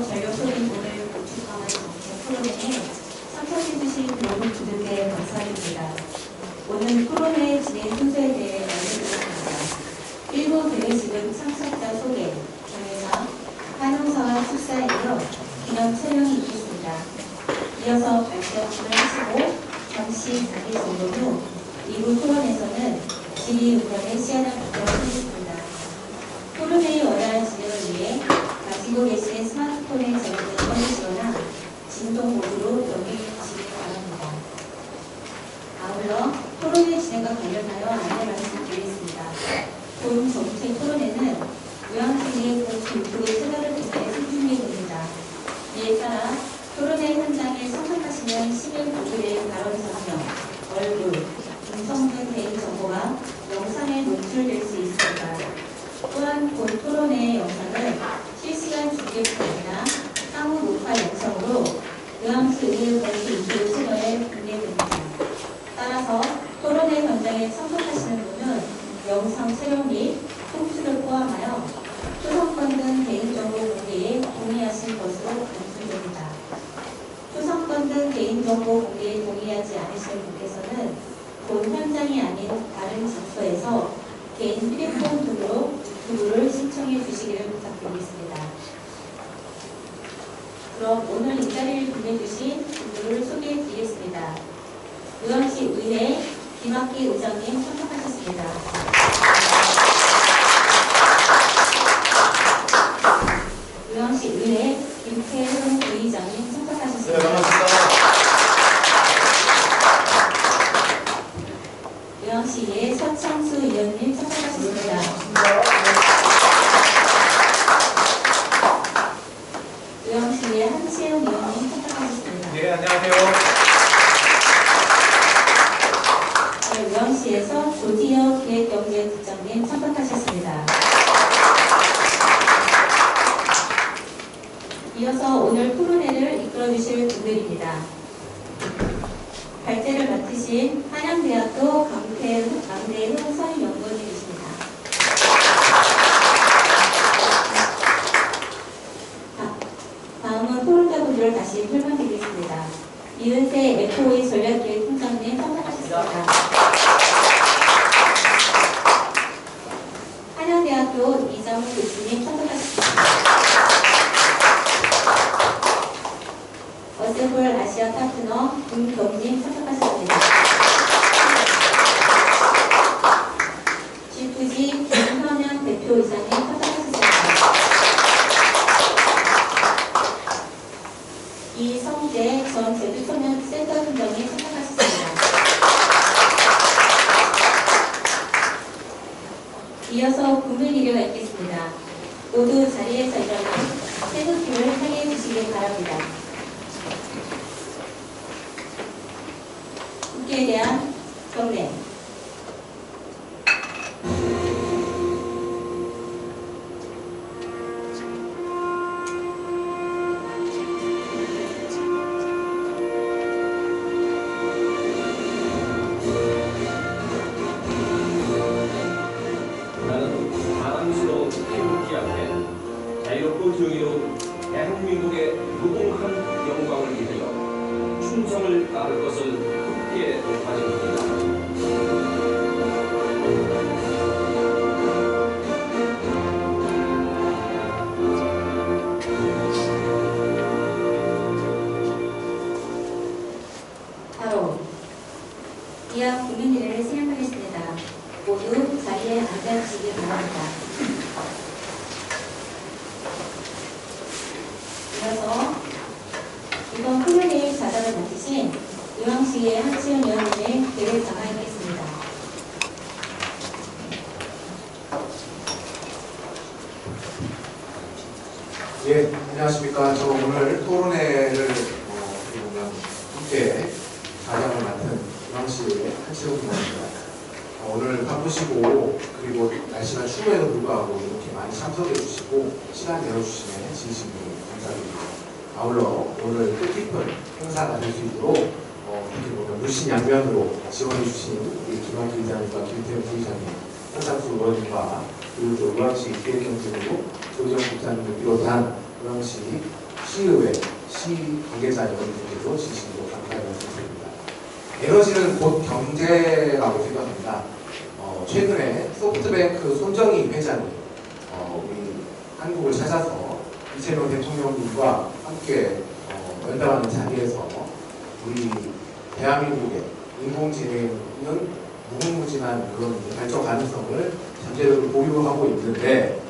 전력소비 오늘 구축하는 토론회에 참석해주신 모든 분들께 감사드립니다. 오늘 토론회 진행 순서에 대해 알려드리겠습니다. 1부 대회식은 참석자 소개, 경례상, 환영사와 축사에 이어 기념 촬영이 있겠습니다. 이어서 발표를 하시고 잠시 자기소개 후 2부 토론에서는 질의응답의 시간을 갖도록 하겠습니다. 토론회의 원활한 진행을 위해 가지고 계신 스마트폰의 전원을 꺼주시거나 진동 모드로 연결해 주시기 바랍니다. 아울러 토론회 진행과 관련하여 안내 말씀드리겠습니다. 본 정책 토론회는 요양팀의 유튜브 채널을 통해 생중계됩니다. 이에 따라 토론회 현장에 참석하시는 시민분들의 발언 장면, 얼굴, 음성 등 개인정보가 영상에 노출될 수 있습니다. 또한 본 토론회 영상은 실시간 중계판이나 상호 녹화 영상으로 요양시 의료건설 유튜브 채널에 공개됩니다. 따라서 토론회 현장에 참석하시는 분은 영상 촬영 및 송출을 포함하여 초상권 등 개인정보 공개에 동의하실 것으로 간주됩니다. 초상권 등 개인정보 공개에 동의하지 않으실 분께서는 본 현장이 아닌 다른 장소에서 개인 휴대폰 등으로 유튜브를 신청해 주시기를 부탁드리겠습니다. 그럼 오늘 이 자리를 빛내주신 분들을 소개해 드리겠습니다. 요양시 의회 김학기 의장님 참석하셨습니다. 요양시 의회 김태훈 부의장님 참석하셨습니다. 네, 반갑습니다. 요양시의 서창수 의원님 참석하셨습니다. 요양시의 한채영 의원님 참석하셨습니다. 네, 안녕하세요. 네, 요양시에서 조지혁 기획경제국장님 참석하셨습니다. 이어서 오늘 토론회를 이끌어주실 분들입니다. 발제를 맡으신 한양대학교 강대흥 선임연구원님이십니다. 다음은 토론자분들을 다시 설명드리겠습니다. 이은세 FOA 전략기획팀장님 참석하셨습니다. 한양대학교 이장훈 교수님 참석하셨습니다. 어스볼 아시아 파트너 김경진 참석하셨습니다. G2G 김현현 대표이사님 참석하셨습니다. 이성재 전 제주청년센터팀장님 참석하셨습니다. 이어서 국민의료가 있겠습니다. 모두 자리에서 일어나 태극기를 향해 주시기 바랍니다. 국기에 대한 경례. 나는 자랑스러운 태극기 앞에 자유롭고 정의로운 대한민국의 무궁한 영광을 위하여 충성을 다할 것을 굳게 다짐합니다. 바로 이하 국민의례를 수행하겠습니다. 모두 자리에 앉아주시기 바랍니다. 이어서 이번 토론회의 자장을 맡으신 요양시의 한치영 의원님의 대회 장하겠습니다. 예, 안녕하십니까. 저 오늘 토론회를 어떻게 보면 함께 가장을 맡은 요양시의 한채훈 의원입니다. 오늘 바쁘시고 그리고 날씨가 추워에도 불구하고 이렇게 많이 참석해 주시고 시간 내어주심에 진심으로 감사드립니다. 아울러 오늘 뜻깊은 행사가 될 수 있도록 어떻게 보면 물신양면으로 지원해 주신 우리 김학기 의장님과 김태현 부의장님, 한상수 의원님과 그리고 또 요양시 기획경제부 조지영 국장님을 비롯한 요양시 시의회, 시 관계자 여러분들께도 진심으로 감사의 말씀드립니다. 에너지는 곧 경제라고 생각합니다. 최근에 소프트뱅크 손정희 회장이 우리 한국을 찾아서 이재명 대통령님과 함께 연담하는 자리에서 우리 대한민국의 인공지능은 무궁무진한 그런 발전 가능성을 잠재적으로 보유하고 있는데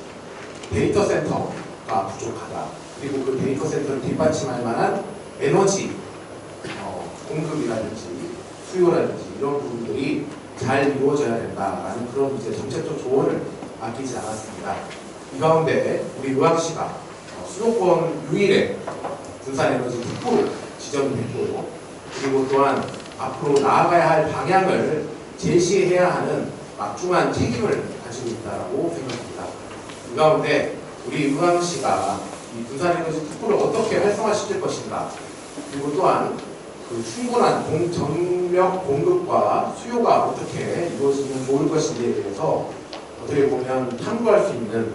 데이터 센터가 부족하다. 그리고 그 데이터 센터를 뒷받침할 만한 에너지 공급이라든지 수요라든지 이런 부분들이 잘 이루어져야 된다라는 그런 이제 정책적 조언을 아끼지 않았습니다. 이 가운데 우리 의왕시가 수도권 유일의 군산에너지 특구로 지정이 됐고, 그리고 또한 앞으로 나아가야 할 방향을 제시해야 하는 막중한 책임을 가지고 있다고 생각합니다. 이 가운데 우리 의왕시가 이 군산에너지 특구를 어떻게 활성화시킬 것인가, 그리고 또한 그 충분한 전력 공급과 수요가 어떻게 이루어지면 좋을 것인지에 대해서 어떻게 보면 탐구할 수 있는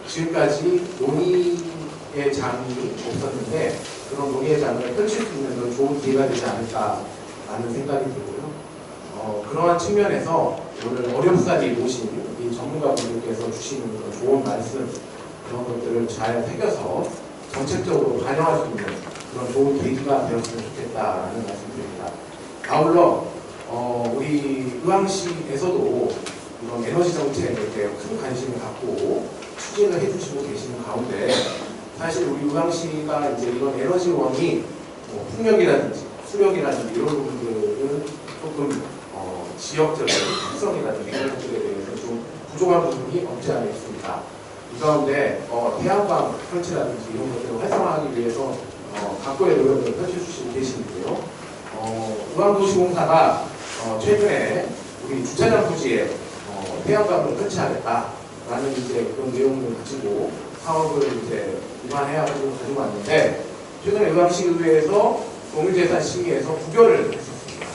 지금까지 논의의 장이 없었는데 그런 논의의 장을 펼칠 수 있는 그런 좋은 기회가 되지 않을까라는 생각이 들고요. 그러한 측면에서 오늘 어렵사리 모신 이 전문가분들께서 주시는 그런 좋은 말씀, 그런 것들을 잘 새겨서 정책적으로 반영할 수 있는 그런 좋은 계기가 되었으면 좋겠다라는 말씀드립니다. 아울러 우리 의왕시에서도 이런 에너지 정책에 큰 관심을 갖고 추진을 해주시고 계시는 가운데, 사실 우리 의왕시가 이제 이런 에너지원이 풍력이라든지 수력이라든지 이런 부분들은 조금 지역적인 특성이라든지 이런 것들에 대해서 좀 부족한 부분이 없지 않아 있습니다. 이 가운데 태양광 설치라든지 이런 것들을 활성화하기 위해서 각고의 노력을 펼쳐주시고 계시는데요. 의왕도시공사가 최근에 우리 주차장 부지에 태양광을 설치하겠다라는 이제 그런 내용을 가지고 사업을 이제 위반해가지고 가지고 왔는데, 최근에 의왕시의회에서 공유재산 심의에서 부결을 했었습니다.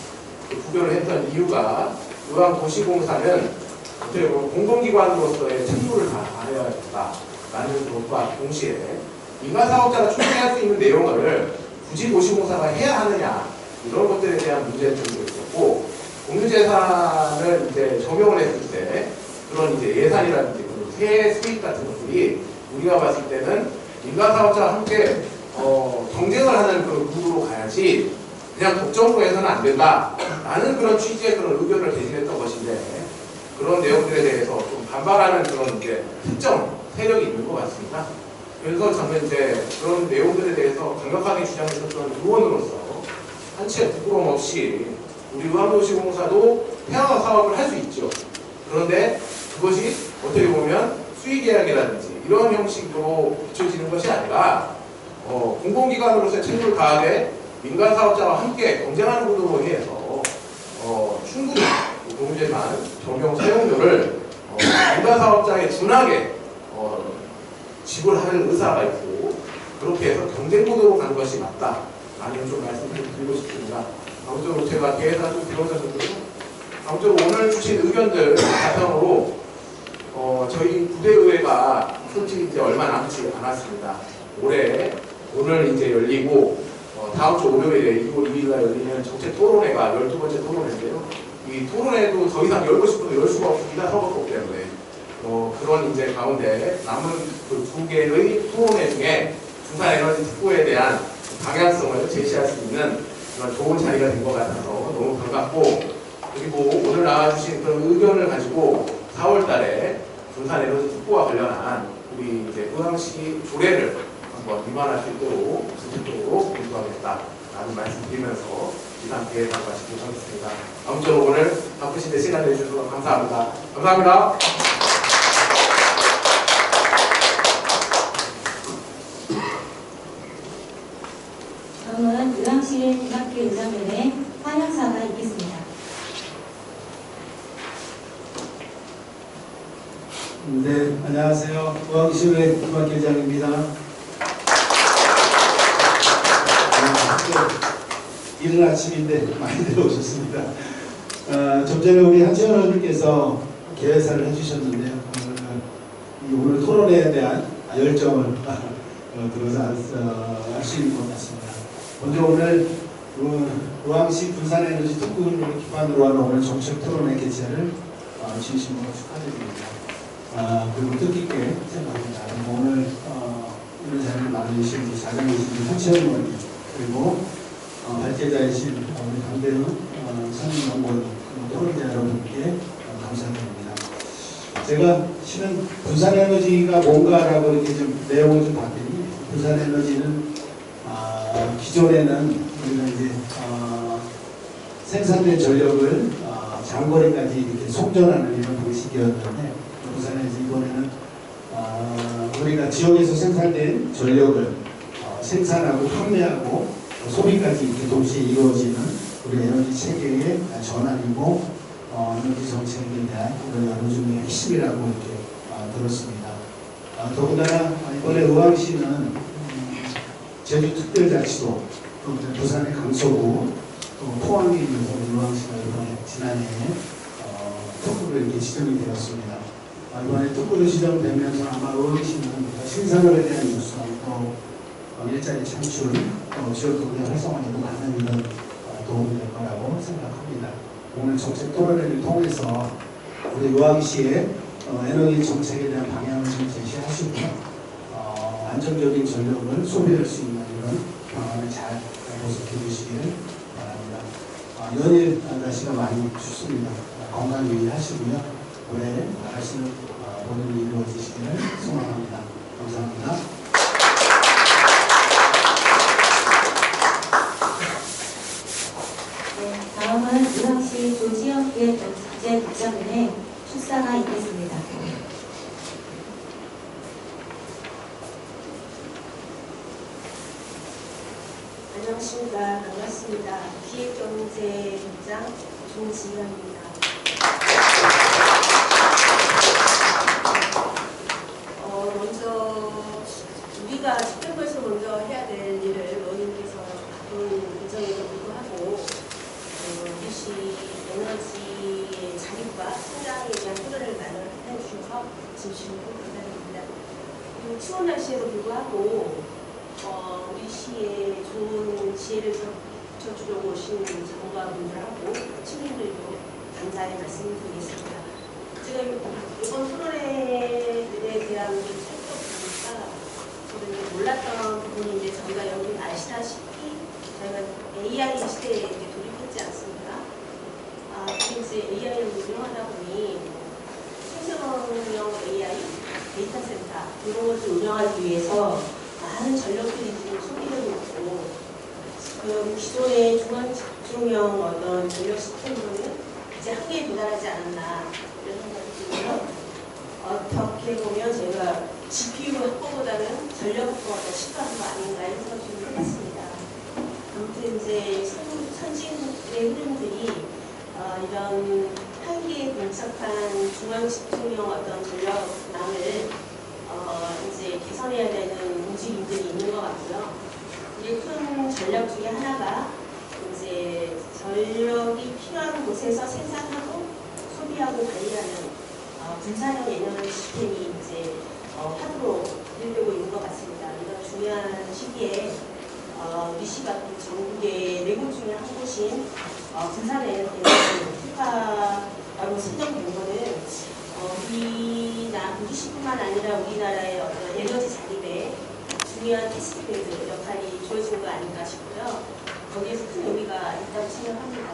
그 부결을 했던 이유가 의왕도시공사는 어떻게 보면 공공기관으로서의 책무를 다해야 된다라는 것과 동시에 민간사업자가 추진할 수 있는 내용을 굳이 도시공사가 해야 하느냐, 이런 것들에 대한 문제점도 있었고, 공유재산을 이제 적용을 했을 때 그런 이제 예산이라든지 그런 세액 수익 같은 것들이 우리가 봤을 때는 민간사업자와 함께 경쟁을 하는 그런 구도로 가야지 그냥 독점으로 해서는 안 된다라는 그런 취지의 그런 의견을 제시했던 것인데, 그런 내용들에 대해서 좀 반발하는 그런 이제 특정 세력이 있는 것 같습니다. 그래서 저는 이제 그런 내용들에 대해서 강력하게 주장했었던 의원으로서 한치의 부끄러움 없이 우리 의왕도시공사도 태양광 사업을 할 수 있죠. 그런데 그것이 어떻게 보면 수의계약이라든지 이런 형식으로 비춰지는 것이 아니라 공공기관으로서의 책무를 다하되 민간사업자와 함께 경쟁하는 구도로 해서 충분히 공유재산 적용 사용료를 민간사업자에 준하게 지불할 의사가 있고, 그렇게 해서 경쟁 구도로 가는 것이 맞다라는 좀 말씀을 드리고 싶습니다. 아무쪼록 제가 계획한 좀 배워서는데요. 아무쪼록 오늘 주신 의견들 바탕으로 저희 부대의회가 솔직히 이제 얼마 남지 않았습니다. 오늘 이제 열리고 다음 주 월요일에 2월 2일 날 열리는 정책 토론회가 12번째 토론회인데요. 이 토론회도 더 이상 열고 싶어도 열 수가 없습니다. 선거법 때문에. 그런 이제 가운데 남은 그 2개의 토론회 중에 군산에너지 특구에 대한 방향성을 제시할 수 있는 그런 좋은 자리가 된 것 같아서 너무 반갑고, 그리고 오늘 나와주신 그런 의견을 가지고 4월 달에 군산에너지 특구와 관련한 우리 이제 의왕시 조례를 한번 위반할 수 있도록 적극적으로 공부하겠다라는 말씀드리면서 이상 계획을 마치도록 하겠습니다. 아무쪼록 오늘 바쁘신데 시간 내주셔서 감사합니다. 감사합니다. 다음은 의왕시 김학기 의장님의 환영사가 있겠습니다. 네, 안녕하세요. 의왕시의회 김학기 의장입니다. 이른 아침인데 많이들 오셨습니다. 좀 전에 우리 한지원 의원님께서 개회사를 해주셨는데요. 오늘 토론회에 대한 열정을 들어서 알 수 있는 것 같습니다. 먼저 오늘 의왕시 분산에너지 특구를 기반으로 하는 오늘 정책 토론회 개최를 진심으로 축하드립니다. 그리고 뜻깊게 생각합니다. 오늘 이런 자리를 마련해주신 우리 사장이신 한채연 의원님, 그리고 발제자이신 우리 강대훈 선임연구원, 토론자 여러분께 감사드립니다. 제가 실은 분산에너지가 뭔가라고 이렇게 좀 내용을 좀 봤더니, 분산에너지는 기존에는 우리가 이제 생산된 전력을 장거리까지 이렇게 송전하는 이런 방식이었는데, 분산에너지 이번에는 우리가 지역에서 생산된 전력을 생산하고 판매하고 소비까지 이렇게 동시에 이루어지는 우리 에너지 체계의 전환이고, 에너지 정책에 대한 그런 여러 중의 핵심이라고 이렇게 들었습니다. 더군다나 이번에 의왕시는 제주특별자치도, 또 부산의 강서구, 또 포항에 있는 의왕시가 이번에 지난해 특구로 이렇게 지정이 되었습니다. 이번에 특구로 지정되면서 아마 의왕시는 신산업에 대한 유수성, 또 일자리 창출, 또 지역경제 활성화에도 많은 이런 도움이 될 거라고 생각합니다. 오늘 정책 토론회를 통해서 우리 의왕시의 에너지 정책에 대한 방향을 좀 제시하시고요. 안정적인 전력을 소비할 수 있는 이런 방안을 잘 모색해 주시길 바랍니다. 연일 날씨가 많이 춥습니다. 건강 유의하시고요. 올해 바라시는 모든 일이 이루어지시기를 소망합니다. 감사합니다. 네, 다음은 의왕시 조지영 기획국제국장님의 출사가 있겠습니다. 안녕하십니까. 반갑습니다. 기획경제국장 조지영입니다. 먼저 우리가 집행부에서 먼저 해야 될 일을 의원님께서 바쁜 일정에도 불구하고 우리시 에너지의 자립과 성장에 대한 토론을 마련해 주셔서 진심으로 감사드립니다. 그리고 추운 날씨에도 불구하고 우리 시에 좋은 지혜를 젖주려고 오신 전문가분들하고 시민들도 감사의 말씀을 드리겠습니다. 지금 이번 토론회에 대한 살펴보니까 저는 몰랐던 부분인데 저희가 여기 아시다시피 저희가 AI 시대에 돌입했지 않습니까? 그게 이제 AI를 운영하다 보니 생성형 AI 데이터 센터 이런 것을 운영하기 위해서 많은 전력들이 지금 소비되고 있고, 그 기존의 중앙집중형 어떤 전력 시스템으로는 이제 한계에 도달하지 않았나 이런 생각이 들고요. 어떻게 보면 제가 GPU 확보보다는 전력 확보가 더 시급한 거 아닌가 이런 생각이 좀 해봤습니다. 아무튼 이제 선진의 흐름들이 이런 한계에 봉착한 중앙집중형 어떤 전력망을 이제 개선해야 되는 움직임들이 있는 것 같고요. 우리 큰 전략 중에 하나가 이제 전력이 필요한 곳에서 생산하고 소비하고 관리하는 분산형 에너지 시스템이 이제 화두로 되고 있는 것 같습니다. 이런 중요한 시기에 우리 시가 전국의 4곳 중에 한 곳인 분산 에너지 특화라고 선정된 거는 우리시뿐만 아니라 우리나라의 어떤 에너지 자립에 중요한 테스트베드 역할이 주어진 거 아닌가 싶고요. 거기에서 큰 의미가 있다고 생각합니다.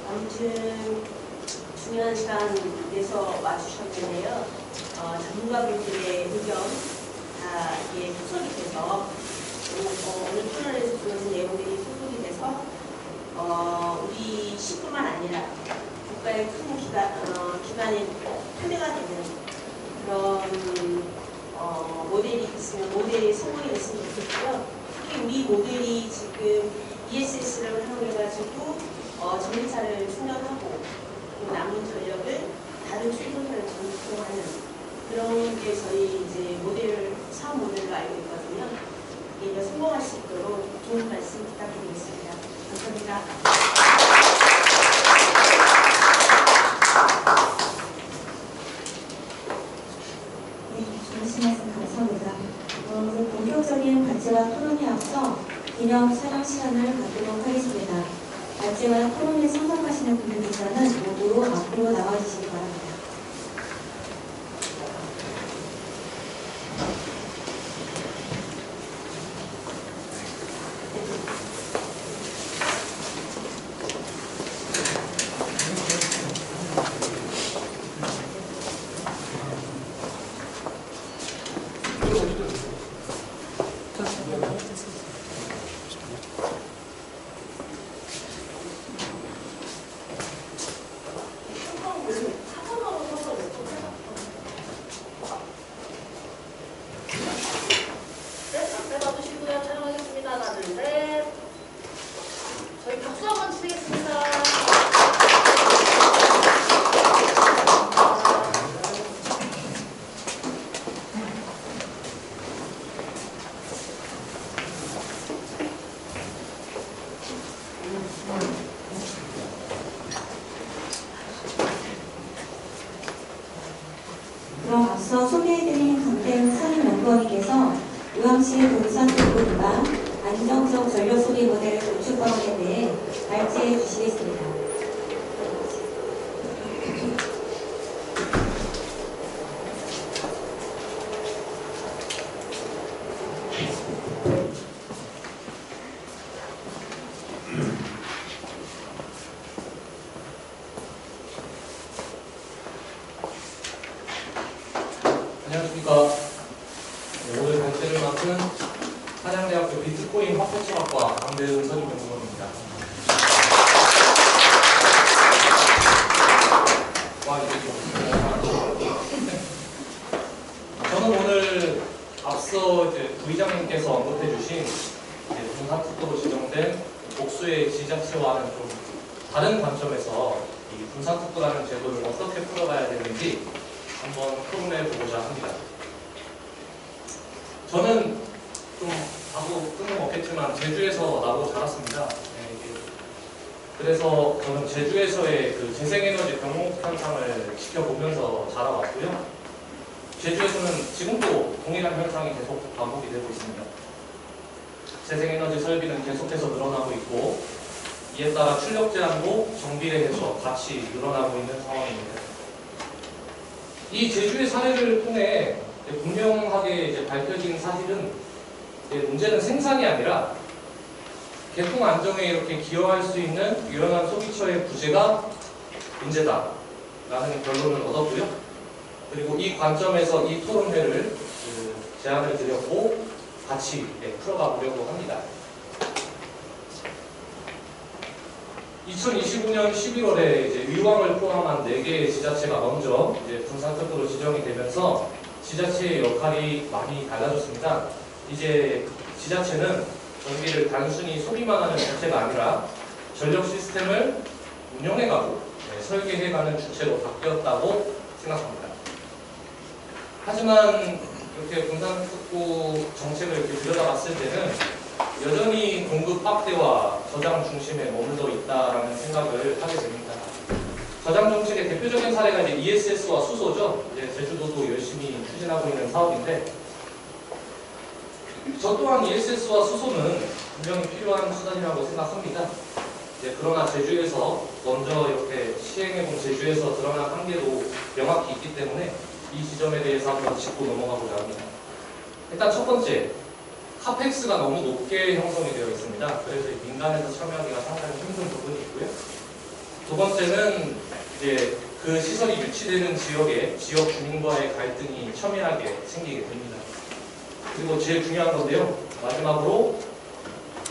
아무튼 중요한 시간 내서 와주셨는데요. 전문가분들의 의견 다 소속이 돼서 오늘 토론에서 주어진 내용들이 소속이 돼서 우리 시뿐만 아니라 국가의 큰 기관에 참여가 되는 그런 모델이 있으면 모델이 성공이 됐으면 좋겠고요. 특히 우리 모델이 지금 ESS를 활용해가지고 전기차를 충전하고 또 남은 전력을 다른 충전소에 전송하는 그런 게 저희 이제 사업 모델로 알고 있거든요. 이게 성공할 수 있도록 좋은 말씀 부탁드리겠습니다. 감사합니다. 말씀 감사합니다. 본격적인 본격적인 발제와 토론에 앞서 기념 촬영 시간을 갖도록 하겠습니다. 발제와 토론에 참석하시는 분들께서는 모두 앞으로 나와주시기 바랍니다. 그럼 앞서 소개해드린 강태훈 상임연구원님께서 의왕시 본산특구기반 안정적 전력 소비 모델 구축 방안에 대해 발제해 주시겠습니다. 안녕하십니까. 오늘 발제를 맡은 한양대학교 비트코인 화폐철학과 강대훈 선임연구원입니다. 저는 오늘 앞서 부의장님께서 언급해주신 분산특구로 지정된 복수의 지자체와는 좀 다른 관점에서 이 분산특구라는 제도를 어떻게 풀어가야 되는지 한번 토론해보고자 합니다. 저는 좀 하고 뜬금없겠지만 제주에서 나고 자랐습니다. 그래서 저는 제주에서의 그 재생에너지 병목 현상을 지켜보면서 자라왔고요. 제주에서는 지금도 동일한 현상이 계속 반복이 되고 있습니다. 재생에너지 설비는 계속해서 늘어나고 있고 이에 따라 출력 제한도 정비례해서 같이 늘어나고 있는 상황입니다. 이 제주의 사례를 통해 분명하게 밝혀진 사실은 문제는 생산이 아니라 개통 안정에 이렇게 기여할 수 있는 유연한 소비처의 부재가 문제다라는 결론을 얻었고요. 그리고 이 관점에서 이 토론회를 제안을 드렸고 같이 풀어가 보려고 합니다. 2025년 11월에 의왕을 포함한 4개의 지자체가 먼저 분산특구로 지정이 되면서 지자체의 역할이 많이 달라졌습니다. 이제 지자체는 전기를 단순히 소비만 하는 주체가 아니라 전력 시스템을 운영해가고 설계해가는 주체로 바뀌었다고 생각합니다. 하지만 이렇게 분산특구 정책을 이렇게 들여다봤을 때는 여전히 공급 확대와 저장 중심에 머물러 있다라는 생각을 하게 됩니다. 저장 정책의 대표적인 사례가 이제 ESS와 수소죠. 이제 제주도도 열심히 추진하고 있는 사업인데, 저 또한 ESS와 수소는 분명히 필요한 수단이라고 생각합니다. 그러나 제주에서 먼저 이렇게 시행해본 제주에서 드러난 한계도 명확히 있기 때문에 이 지점에 대해서 한번 짚고 넘어가고자 합니다. 일단 첫 번째, 카펙스가 너무 높게 형성이 되어 있습니다. 그래서 민간에서 참여하기가 상당히 힘든 부분이 있고요. 두 번째는 이제 그 시설이 유치되는 지역에 지역 주민과의 갈등이 첨예하게 생기게 됩니다. 그리고 제일 중요한 건데요. 마지막으로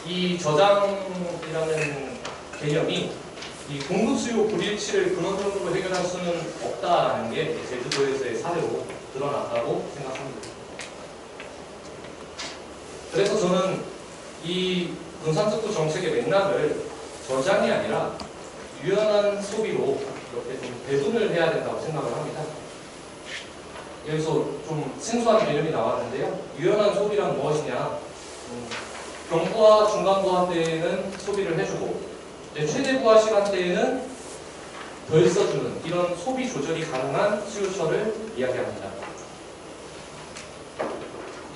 이 저장이라는 개념이 이 공급 수요 불일치를 근원적으로 해결할 수는 없다라는 게 제주도에서의 사례로 드러났다고 생각합니다. 그래서 저는 이 분산특구 정책의 맥락을 저장이 아니라 유연한 소비로 이렇게 좀 배분을 해야 된다고 생각을 합니다. 여기서 좀 생소한 개념이 나왔는데요. 유연한 소비란 무엇이냐? 경부와 중간부하 때에는 소비를 해주고 최대 부하 시간대에는 덜 써주는 이런 소비 조절이 가능한 수요처를 이야기합니다.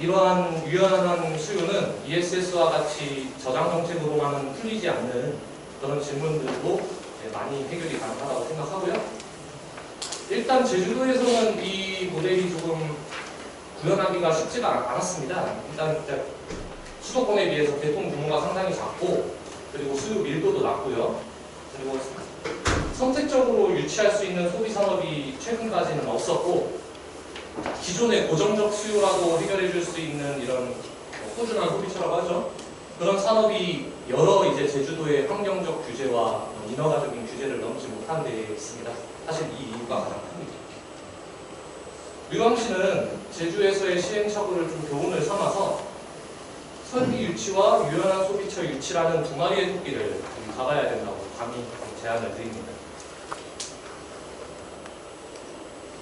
이러한 유연한 수요는 ESS와 같이 저장 정책으로만은 풀리지 않는 그런 질문들도 많이 해결이 가능하다고 생각하고요. 일단 제주도에서는 이 모델이 조금 구현하기가 쉽지가 않았습니다. 일단 수도권에 비해서 개통 규모가 상당히 작고, 그리고 수요 밀도도 낮고요. 그리고 선택적으로 유치할 수 있는 소비 산업이 최근까지는 없었고, 기존의 고정적 수요라도 해결해 줄 수 있는 이런 꾸준한 소비처라고 하죠. 그런 산업이 여러 이제 제주도의 환경적 규제와 인허가적인 규제를 넘지 못한 데 있습니다. 사실 이 이유가 가장 큽니다. 유광시는 제주에서의 시행착오를 좀 교훈을 삼아서 설비 유치와 유연한 소비처 유치라는 두 마리의 토끼를 잡아야 된다고 감히 제안을 드립니다.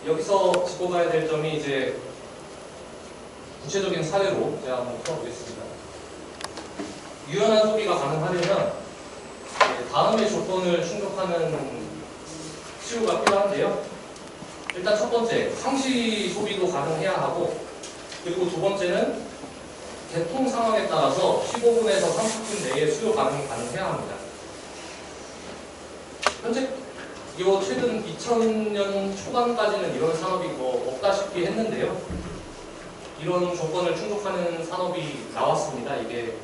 여기서 짚고 가야 될 점이 이제 구체적인 사례로 제가 한번 풀어보겠습니다. 유연한 소비가 가능하려면 다음의 조건을 충족하는 수요가 필요한데요. 일단 첫 번째, 상시 소비도 가능해야 하고, 그리고 두 번째는 개통 상황에 따라서 15분에서 30분 내에 수요 반응이 가능해야 합니다. 현재 최근 2000년 초반까지는 이런 산업이 뭐 없다시피 했는데요. 이런 조건을 충족하는 산업이 나왔습니다. 이게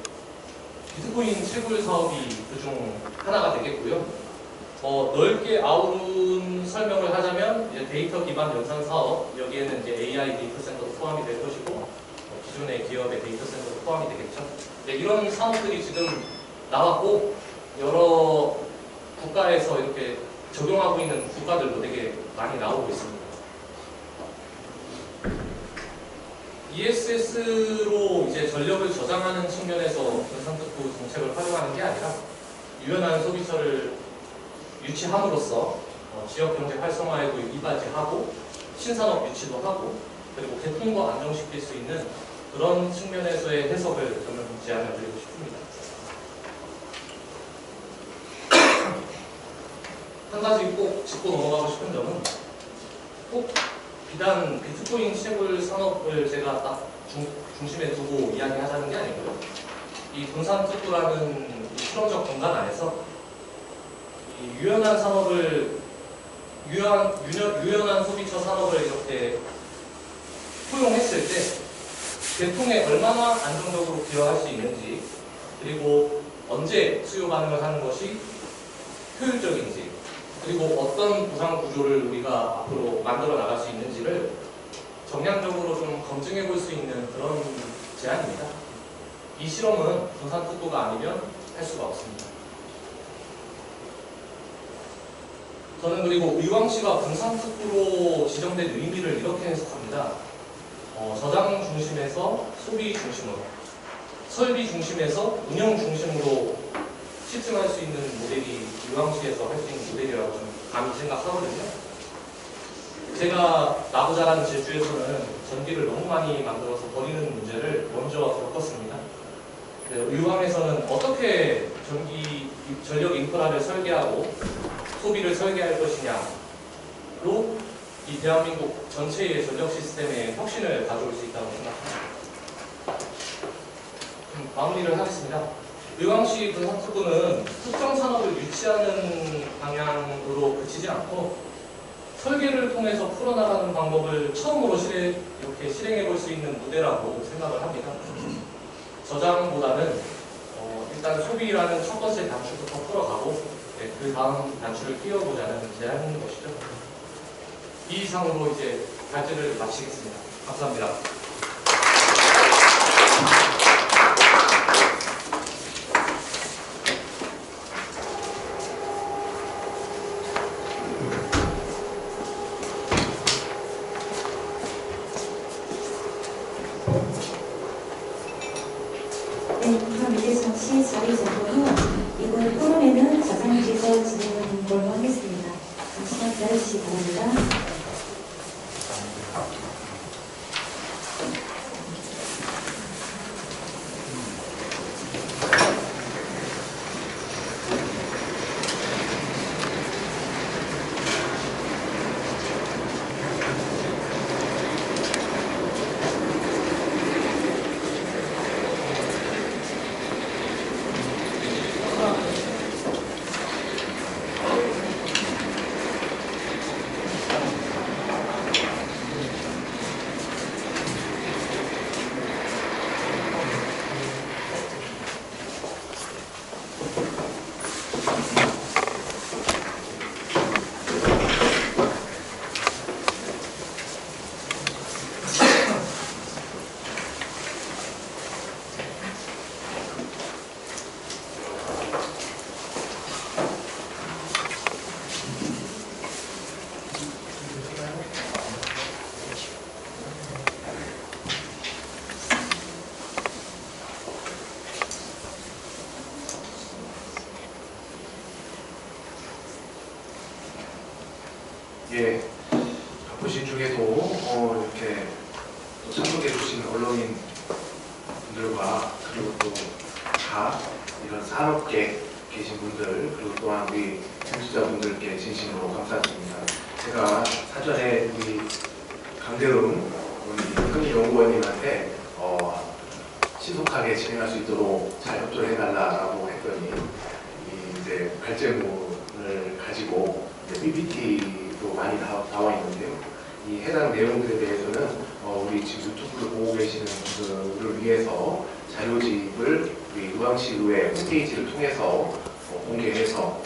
비트코인 채굴 사업이 그중 하나가 되겠고요. 넓게 아우른 설명을 하자면 이제 데이터 기반 연산 사업, 여기에는 이제 AI 데이터 센터도 포함이 될 것이고, 기존의 기업의 데이터 센터도 포함이 되겠죠. 이런 산업들이 지금 나왔고, 여러 국가에서 이렇게 적용하고 있는 국가들도 되게 많이 나오고 있습니다. ESS로 이제 전력을 저장하는 측면에서 분산특구 정책을 활용하는 게 아니라 유연한 소비처를 유치함으로써 지역 경제 활성화에도 이바지하고 신산업 유치도 하고, 그리고 개통도 안정시킬 수 있는 그런 측면에서의 해석을 저는 제안을 드리고 싶습니다. 한 가지 꼭 짚고 넘어가고 싶은 점은, 꼭 비단 비트코인 채굴 산업을 제가 딱 중심에 두고 이야기하자는 게 아니고요. 이 분산특구라는 실험적 공간 안에서 이 유연한 산업을, 유연한 소비처 산업을 이렇게 포용했을 때 개통에 얼마나 안정적으로 기여할 수 있는지, 그리고 언제 수요 반응을 하는 것이 효율적인지, 그리고 어떤 보상 구조를 우리가 앞으로 만들어 나갈 수 있는지를 정량적으로 좀 검증해 볼 수 있는 그런 제안입니다. 이 실험은 분산특구가 아니면 할 수가 없습니다. 저는 그리고 유광시가 분산특구로 지정된 의미를 이렇게 해석합니다. 저장 중심에서 소비 중심으로, 설비 중심에서 운영 중심으로 실증할 수 있는 모델이 유광시에서 할 수 있는 모델이라고 좀 감히 생각하거든요. 제가 나고 자란 제주에서는 전기를 너무 많이 만들어서 버리는 문제를 먼저 겪었습니다. 유광에서는 어떻게 전력 인프라를 설계하고 소비를 설계할 것이냐로 이 대한민국 전체의 전력 시스템에 혁신을 가져올 수 있다고 생각합니다. 마무리를 하겠습니다. 유광시 분산특구는 특정 산업을 유치하는 방향으로 그치지 않고 설계를 통해서 풀어나가는 방법을 처음으로 이렇게 실행해 볼 수 있는 무대라고 생각을 합니다. 저장보다는 일단 소비라는 첫 번째 단추부터 풀어가고 그 다음 단추를 끼워보자는 제안인 것이죠. 이 이상으로 이제 발제를 마치겠습니다. 감사합니다. 네, 그럼 이제 잠시 자리 잡고요. 이번 토론회는 자상지에서 진행하는 걸로 하겠습니다. 잠시만 기다려주시기 바랍니다. 예, 바쁘신 중에도 이렇게 또 참석해주신 언론인분들과 그리고 또 다 이런 산업계 계신 분들 그리고 또한 우리 청취자분들께 진심으로 감사드립니다. 제가 사전에 우리 강대웅 연구원님한테 신속하게 진행할 수 있도록 잘 협조를 해달라고 했더니 이제 발제문을 가지고 PPT도 많이 나와 있는데요. 이 해당 내용들에 대해서는 우리 지금 유튜브를 보고 계시는 분들을 위해서 자료집을 우리 의왕시의회 홈페이지를 통해서 공개해서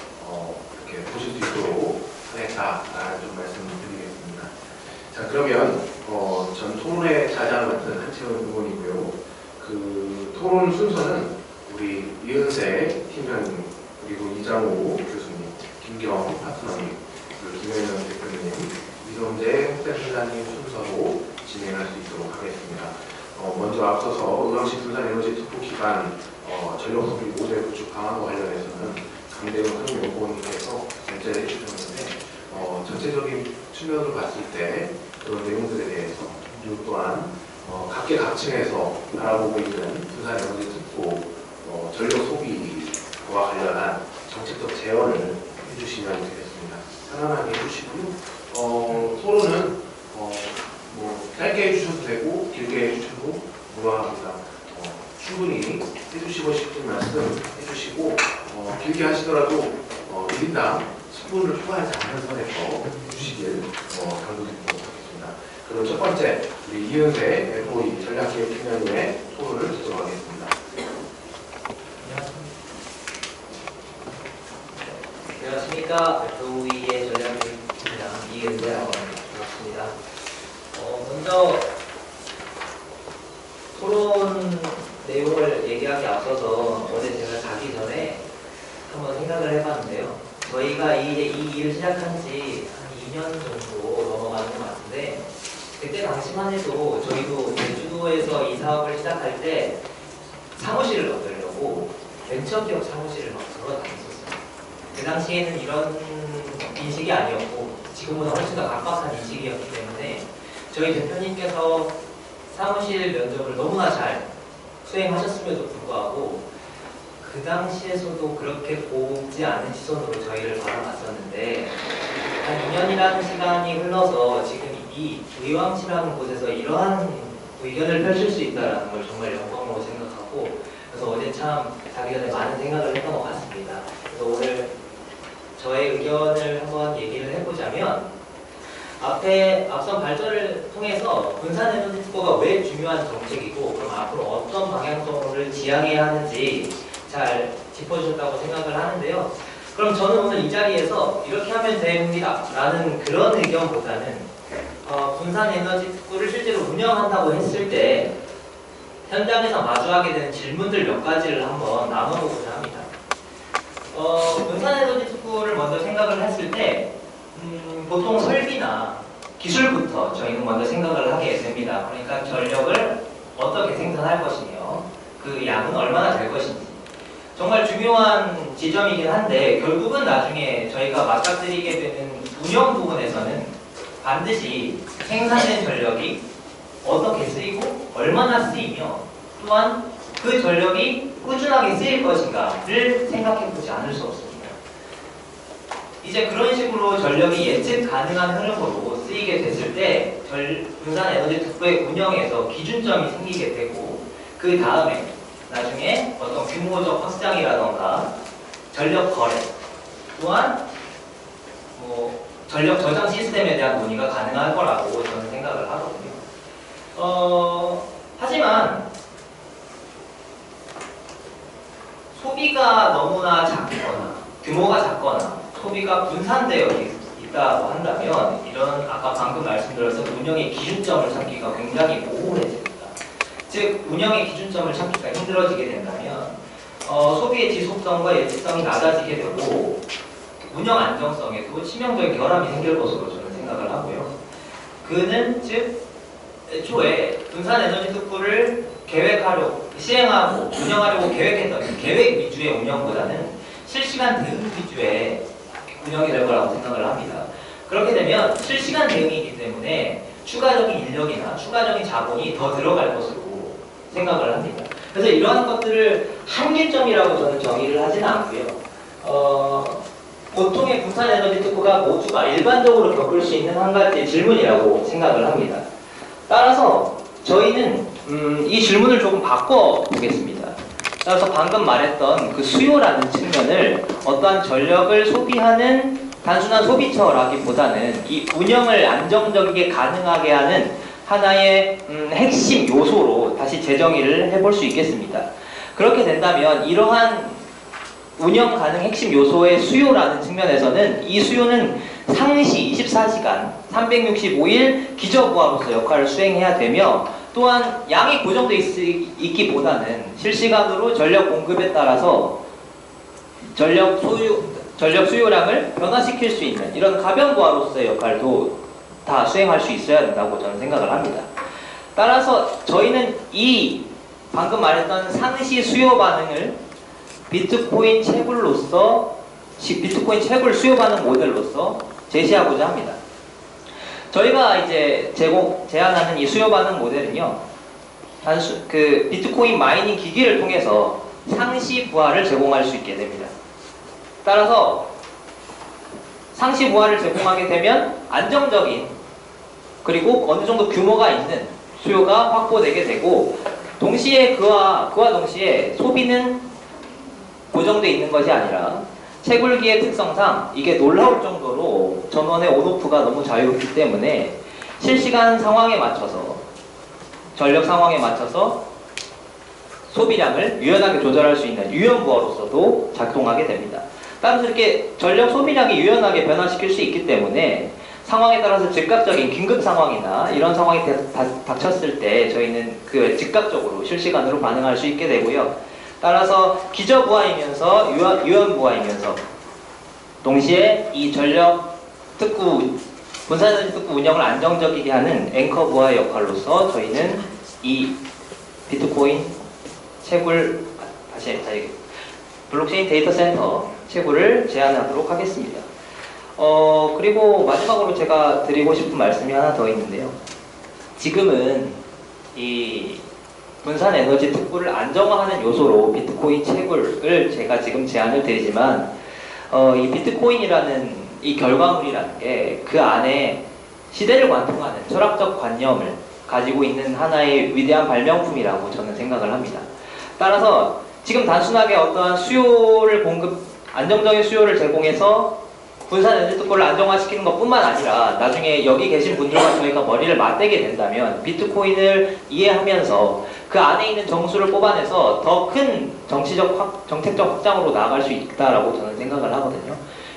이렇게 보실 수 있도록 하겠다라는 좀 말씀드리겠습니다. 자, 그러면 전 토론회 자장을 맡은 한채원 의원이고요. 그 토론 순서는 우리 이은세 팀장님, 그리고 이장호 교수님, 김경 파트너님, 그리고 김현영 대표님, 이성재 후대팀장님 순서로 진행할 수 있도록 하겠습니다. 먼저 앞서서 의왕시 분산에너지 특보 기반 전력소비 모델 구축 방안과 관련해서는 강대웅 한국연구원님께서 전제를 해주셨는데 전체적인 측면으로 봤을 때 그런 내용들에 대해서 그리고 또한 각계각층에서 바라보고 있는 분산에너지 특보 전력 소비와 관련한 정책적 제언을 해주시면 되겠습니다. 편안하게 해주시고요. 토론은 짧게 해주셔도 되고 길게 해주셔도 무방합니다. 충분히 해주시고 싶은 말씀 해주시고 길게 하시더라도 1인당 10분을 초과하지 않는 선에서 해주시길 강조드리도록 하겠습니다. 그리고 첫 번째 우리 이은세 FOE 전략기획팀장님의 토론을 듣도록 하겠습니다. 안녕하십니까. FOE의 전략기획팀장 이은세라고 합니다. 반갑습니다. 먼저 토론 내용을 얘기하기 앞서서 어제 제가 자기 전에 한번 생각을 해봤는데요. 저희가 이 일을 시작한 지 한 2년 정도 넘어가는 것 같은데 그때 당시만 해도 저희도 제주도에서 이 사업을 시작할 때 사무실을 얻으려고 벤처기업 사무실을 막 돌아다녔었어요. 그 당시에는 이런 인식이 아니었고 지금보다 훨씬 더 각박한 인식이었기 때문에 저희 대표님께서 사무실 면접을 너무나 잘 수행하셨음에도 불구하고 그 당시에서도 그렇게 곱지 않은 시선으로 저희를 바라봤었는데 한 2년이라는 시간이 흘러서 지금 이 의왕시라는 곳에서 이러한 의견을 펼칠 수 있다는 걸 정말 영광으로 생각하고 그래서 어제 참 자기 전에 많은 생각을 했던 것 같습니다. 그래서 오늘 저의 의견을 한번 얘기를 해보자면 앞선 발전을 통해서 분산에너지 특보가 왜 중요한 정책이고 그럼 앞으로 어떤 방향성을 지향해야 하는지 잘 짚어주셨다고 생각을 하는데요. 그럼 저는 오늘 이 자리에서 이렇게 하면 됩니다 라는 그런 의견보다는 분산에너지 특보를 실제로 운영한다고 했을 때 현장에서 마주하게 되는 질문들 몇 가지를 한번 나눠보고자 합니다. 분산에너지 특보를 먼저 생각을 했을 때 보통 설비나 기술부터 저희는 먼저 생각을 하게 됩니다. 그러니까 전력을 어떻게 생산할 것이며 그 양은 얼마나 될 것인지 정말 중요한 지점이긴 한데 결국은 나중에 저희가 맞닥뜨리게 되는 운영 부분에서는 반드시 생산된 전력이 어떻게 쓰이고 얼마나 쓰이며 또한 그 전력이 꾸준하게 쓰일 것인가를 생각해보지 않을 수 없습니다. 이제 그런 식으로 전력이 예측 가능한 흐름으로 쓰이게 됐을 때 분산에너지 특보의 운영에서 기준점이 생기게 되고 그 다음에 나중에 어떤 규모적 확장이라던가 전력 거래 또한 전력 저장 시스템에 대한 논의가 가능할 거라고 저는 생각을 하거든요. 하지만 소비가 너무나 작거나 규모가 작거나 소비가 분산되어 있다고 한다면 이런 아까 방금 말씀드렸던 운영의 기준점을 찾기가 굉장히 모호해집니다. 즉 운영의 기준점을 찾기가 힘들어지게 된다면 소비의 지속성과 예측성이 낮아지게 되고 운영 안정성에도 치명적인 결함이 생길 것으로 저는 생각을 하고요. 그는 즉 애초에 분산에너지 특보를 시행하고 운영하려고 계획했던 계획 위주의 운영보다는 실시간 대응 위주의 운영이 될 거라고 생각을 합니다. 그렇게 되면 실시간 대응이기 때문에 추가적인 인력이나 추가적인 자본이 더 들어갈 것으로 생각을 합니다. 그래서 이러한 것들을 한계점이라고 저는 정의를 하지는 않고요. 보통의 분산에너지 특구가 모두가 일반적으로 겪을 수 있는 한 가지 질문이라고 생각을 합니다. 따라서 저희는 이 질문을 조금 바꿔보겠습니다. 따라서 방금 말했던 그 수요라는 측면을 어떠한 전력을 소비하는 단순한 소비처라기보다는 이 운영을 안정적이게 가능하게 하는 하나의 핵심 요소로 다시 재정의를 해볼 수 있겠습니다. 그렇게 된다면 이러한 운영 가능 핵심 요소의 수요라는 측면에서는 이 수요는 상시 24시간 365일 기저부하로서 역할을 수행해야 되며 또한 양이 고정되어 있기보다는 실시간으로 전력 공급에 따라서 전력 수요량을 변화시킬 수 있는 이런 가변부하로서의 역할도 다 수행할 수 있어야 된다고 저는 생각을 합니다. 따라서 저희는 이 방금 말했던 상시 수요 반응을 비트코인 채굴로서 비트코인 채굴 수요 반응 모델로서 제시하고자 합니다. 저희가 이제 제안하는 이 수요 반응 모델은요, 비트코인 마이닝 기기를 통해서 상시 부하를 제공할 수 있게 됩니다. 따라서 상시 부하를 제공하게 되면 안정적인 그리고 어느 정도 규모가 있는 수요가 확보되게 되고 동시에 그와 동시에 소비는 고정되어 있는 것이 아니라 채굴기의 특성상 이게 놀라울 정도로 전원의 온오프가 너무 자유롭기 때문에 실시간 상황에 맞춰서 전력 상황에 맞춰서 소비량을 유연하게 조절할 수 있는 유연부하로서도 작동하게 됩니다. 따라서 이렇게 전력 소비량이 유연하게 변화시킬 수 있기 때문에 상황에 따라서 즉각적인 긴급 상황이나 이런 상황이 닥쳤을 때 저희는 그 즉각적으로 실시간으로 반응할 수 있게 되고요. 따라서 기저부하이면서 유연부하이면서 동시에 이 전력 특구 분산에너지 특구 운영을 안정적이게 하는 앵커 부하의 역할로서 저희는 이 비트코인 채굴 블록체인 데이터 센터 채굴을 제안하도록 하겠습니다. 그리고 마지막으로 제가 드리고 싶은 말씀이 하나 더 있는데요. 지금은 이 분산 에너지 특구를 안정화하는 요소로 비트코인 채굴을 제가 지금 제안을 드리지만 이 비트코인이라는 이 결과물이라는 게 그 안에 시대를 관통하는 철학적 관념을 가지고 있는 하나의 위대한 발명품이라고 저는 생각을 합니다. 따라서 지금 단순하게 어떠한 안정적인 수요를 제공해서 분산 에너지 특구를 안정화시키는 것뿐만 아니라 나중에 여기 계신 분들과 저희가 머리를 맞대게 된다면 비트코인을 이해하면서 그 안에 있는 정수를 뽑아내서 더 큰 정책적 확장으로 나아갈 수 있다라고 저는 생각을 하거든요.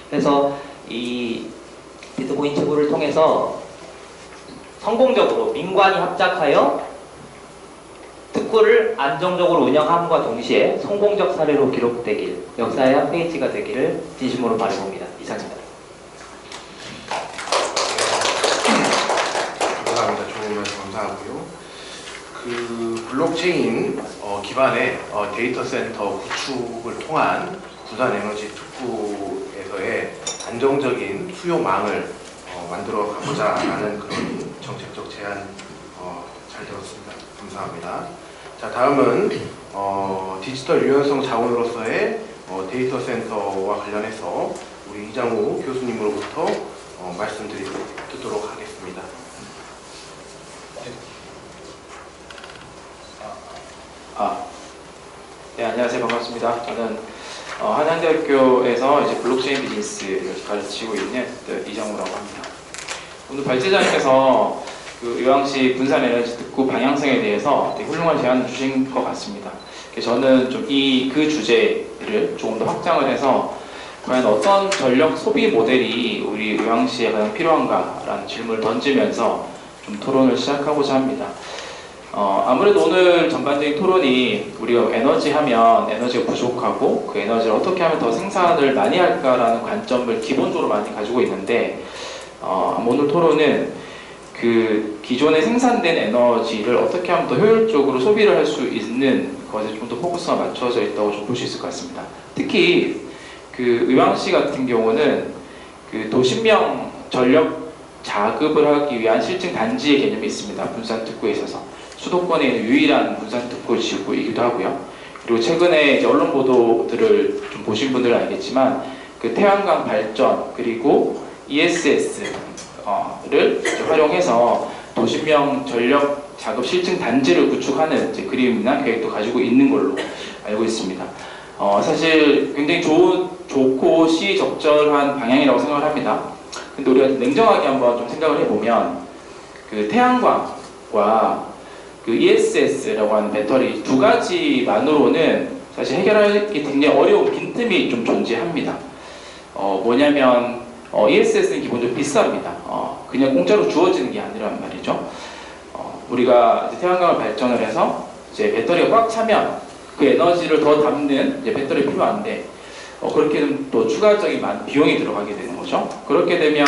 그래서 이 비트코인 채굴을 통해서 성공적으로 민관이 합작하여 특구를 안정적으로 운영함과 동시에 성공적 사례로 기록되길, 역사의 한 페이지가 되기를 진심으로 바라봅니다. 이상입니다. 감사합니다. 좋은 말씀 감사하고요. 그 블록체인 기반의 데이터 센터 구축을 통한 분산 에너지 특구에서의 안정적인 수요망을 만들어 가고자 하는 그런 정책적 제안 잘 들었습니다. 감사합니다. 자, 다음은 디지털 유연성 자원으로서의 데이터 센터와 관련해서 우리 이장우 교수님으로부터 말씀 듣도록 하겠습니다. 네, 안녕하세요. 반갑습니다. 저는 한양대학교에서 이제 블록체인 비즈니스를 가르치고 있는 이장우라고 합니다. 오늘 발제자님께서 그 의왕시 분산 에너지 특구 방향성에 대해서 되게 훌륭한 제안을 주신 것 같습니다. 저는 좀 그 주제를 조금 더 확장을 해서 과연 어떤 전력 소비 모델이 우리 의왕시에 가장 필요한가라는 질문을 던지면서 좀 토론을 시작하고자 합니다. 아무래도 오늘 전반적인 토론이 우리가 에너지 하면 에너지가 부족하고 그 에너지를 어떻게 하면 더 생산을 많이 할까라는 관점을 기본적으로 많이 가지고 있는데 오늘 토론은 그 기존에 생산된 에너지를 어떻게 하면 더 효율적으로 소비를 할 수 있는 것에 좀 더 포커스가 맞춰져 있다고 좀 볼 수 있을 것 같습니다. 특히 그 의왕시 같은 경우는 그 도심명 전력 자급을 하기 위한 실증 단지의 개념이 있습니다. 분산 특구에 있어서 수도권에 있는 유일한 분산 특구 지구이기도 하고요. 그리고 최근에 이제 언론 보도들을 좀 보신 분들은 알겠지만 그 태양광 발전 그리고 ESS를 활용해서 도시명 전력 자급 실증 단지를 구축하는 이제 그림이나 계획도 가지고 있는 걸로 알고 있습니다. 사실 굉장히 좋고 시적절한 방향이라고 생각을 합니다. 근데 우리가 냉정하게 한번 좀 생각을 해보면 그 태양광과 그 ESS라고 하는 배터리 두 가지만으로는 사실 해결하기 굉장히 어려운 빈틈이 좀 존재합니다. 뭐냐면 ESS는 기본적으로 비쌉니다. 그냥 공짜로 주어지는 게 아니란 말이죠. 우리가 이제 태양광을 발전을 해서 이제 배터리가 꽉 차면 그 에너지를 더 담는 이제 배터리 필요한데 그렇게 되면 또 추가적인 비용이 들어가게 되는 거죠. 그렇게 되면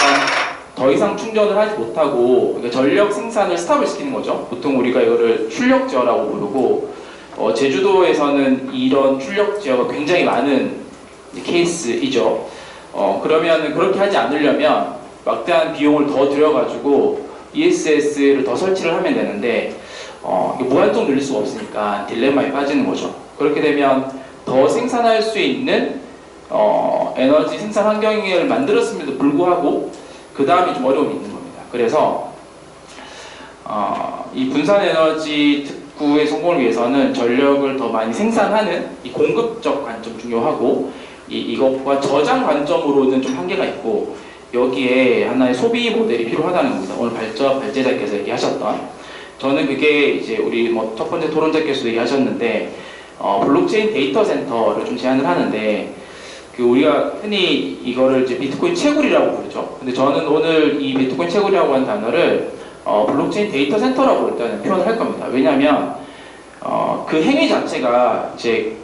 더 이상 충전을 하지 못하고 그러니까 전력 생산을 스탑을 시키는 거죠. 보통 우리가 이거를 출력 제어라고 부르고 제주도에서는 이런 출력 제어가 굉장히 많은 케이스이죠. 그러면 그렇게 하지 않으려면 막대한 비용을 더 들여가지고 ESS를 더 설치를 하면 되는데 무한정 늘릴 수가 없으니까 딜레마에 빠지는 거죠. 그렇게 되면 더 생산할 수 있는 에너지 생산 환경을 만들었음에도 불구하고 그 다음에 좀 어려움이 있는 겁니다. 그래서 이 분산 에너지 특구의 성공을 위해서는 전력을 더 많이 생산하는 이 공급적 관점 중요하고 이것과 저장 관점으로는 좀 한계가 있고 여기에 하나의 소비 모델이 필요하다는 겁니다. 오늘 발제자께서 얘기하셨던 저는 그게 이제 우리 첫 번째 토론자께서도 얘기하셨는데 블록체인 데이터 센터를 좀 제안을 하는데 우리가 흔히 이거를 이제 비트코인 채굴이라고 부르죠. 근데 저는 오늘 이 비트코인 채굴이라고 하는 단어를 블록체인 데이터 센터라고 일단은 표현을 할 겁니다. 왜냐하면 그 행위 자체가 이제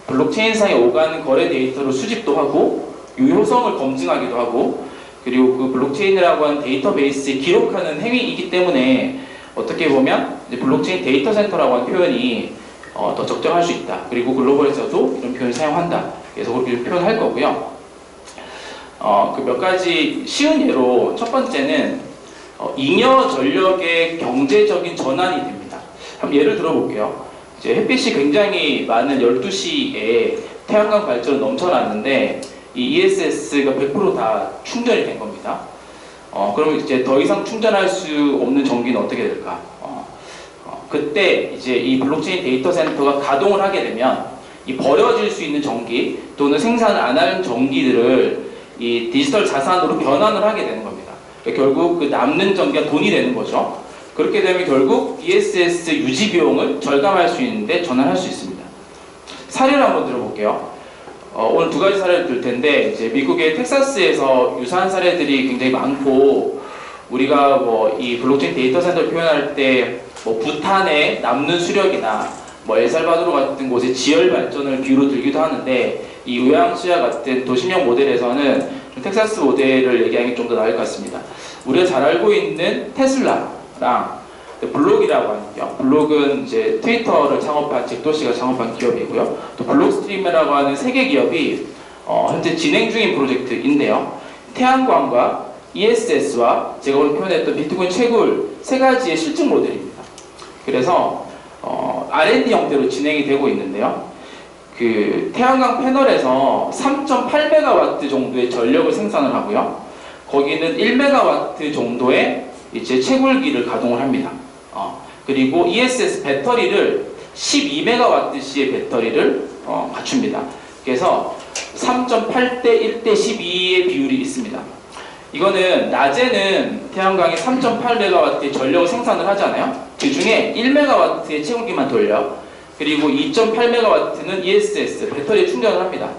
블록체인상에 오가는 거래 데이터를 수집도 하고 유효성을 검증하기도 하고 그리고 그 블록체인이라고 하는 데이터베이스에 기록하는 행위이기 때문에 어떻게 보면 이제 블록체인 데이터 센터라고 하는 표현이 더 적정할 수 있다. 그리고 글로벌에서도 이런 표현을 사용한다. 그래서 그렇게 표현할 거고요. 그 몇 가지 쉬운 예로 첫 번째는 잉여 전력의 경제적인 전환이 됩니다. 한번 예를 들어볼게요. 이제 햇빛이 굉장히 많은 12시에 태양광 발전을 넘쳐났는데 이 ESS가 100% 다 충전이 된 겁니다. 그러면 이제 더 이상 충전할 수 없는 전기는 어떻게 될까? 그때 이제 이 블록체인 데이터 센터가 가동을 하게 되면 이 버려질 수 있는 전기 또는 생산을 안 하는 전기들을 이 디지털 자산으로 변환을 하게 되는 겁니다. 그러니까 결국 그 남는 전기가 돈이 되는 거죠. 그렇게 되면 결국 ESS 유지 비용을 절감할 수 있는데 전환할 수 있습니다. 사례를 한번 들어볼게요. 오늘 두 가지 사례를 들 텐데 이제 미국의 텍사스에서 유사한 사례들이 굉장히 많고 우리가 이 블록체인 데이터 센터를 표현할 때 부탄의 남는 수력이나 엘살바도르 같은 곳의 지열 발전을 비유로 들기도 하는데 이 의왕시와 같은 도시명 모델에서는 좀 텍사스 모델을 얘기하는 게 좀 더 나을 것 같습니다. 우리가 잘 알고 있는 테슬라랑 블록이라고 하는데요. 블록은 이제 트위터를 창업한 잭 도시가 창업한 기업이고요. 또 블록스트림이라고 하는 세계 기업이 현재 진행 중인 프로젝트인데요. 태양광과 ESS와 제가 오늘 표현했던 비트코인 채굴 세 가지의 실증 모델입니다. 그래서 R&D 형태로 진행이 되고 있는데요. 그 태양광 패널에서 3.8메가와트 정도의 전력을 생산을 하고요. 거기는 1메가와트 정도의 이제 채굴기를 가동을 합니다. 그리고 ESS 배터리를 12메가와트시의 배터리를 갖춥니다. 그래서 3.8대 1대 12의 비율이 있습니다. 이거는 낮에는 태양광이 3.8메가와트의 전력을 생산을 하잖아요. 그 중에 1메가와트의 채굴기만 돌려. 그리고 2.8메가와트는 ESS 배터리에 충전을 합니다.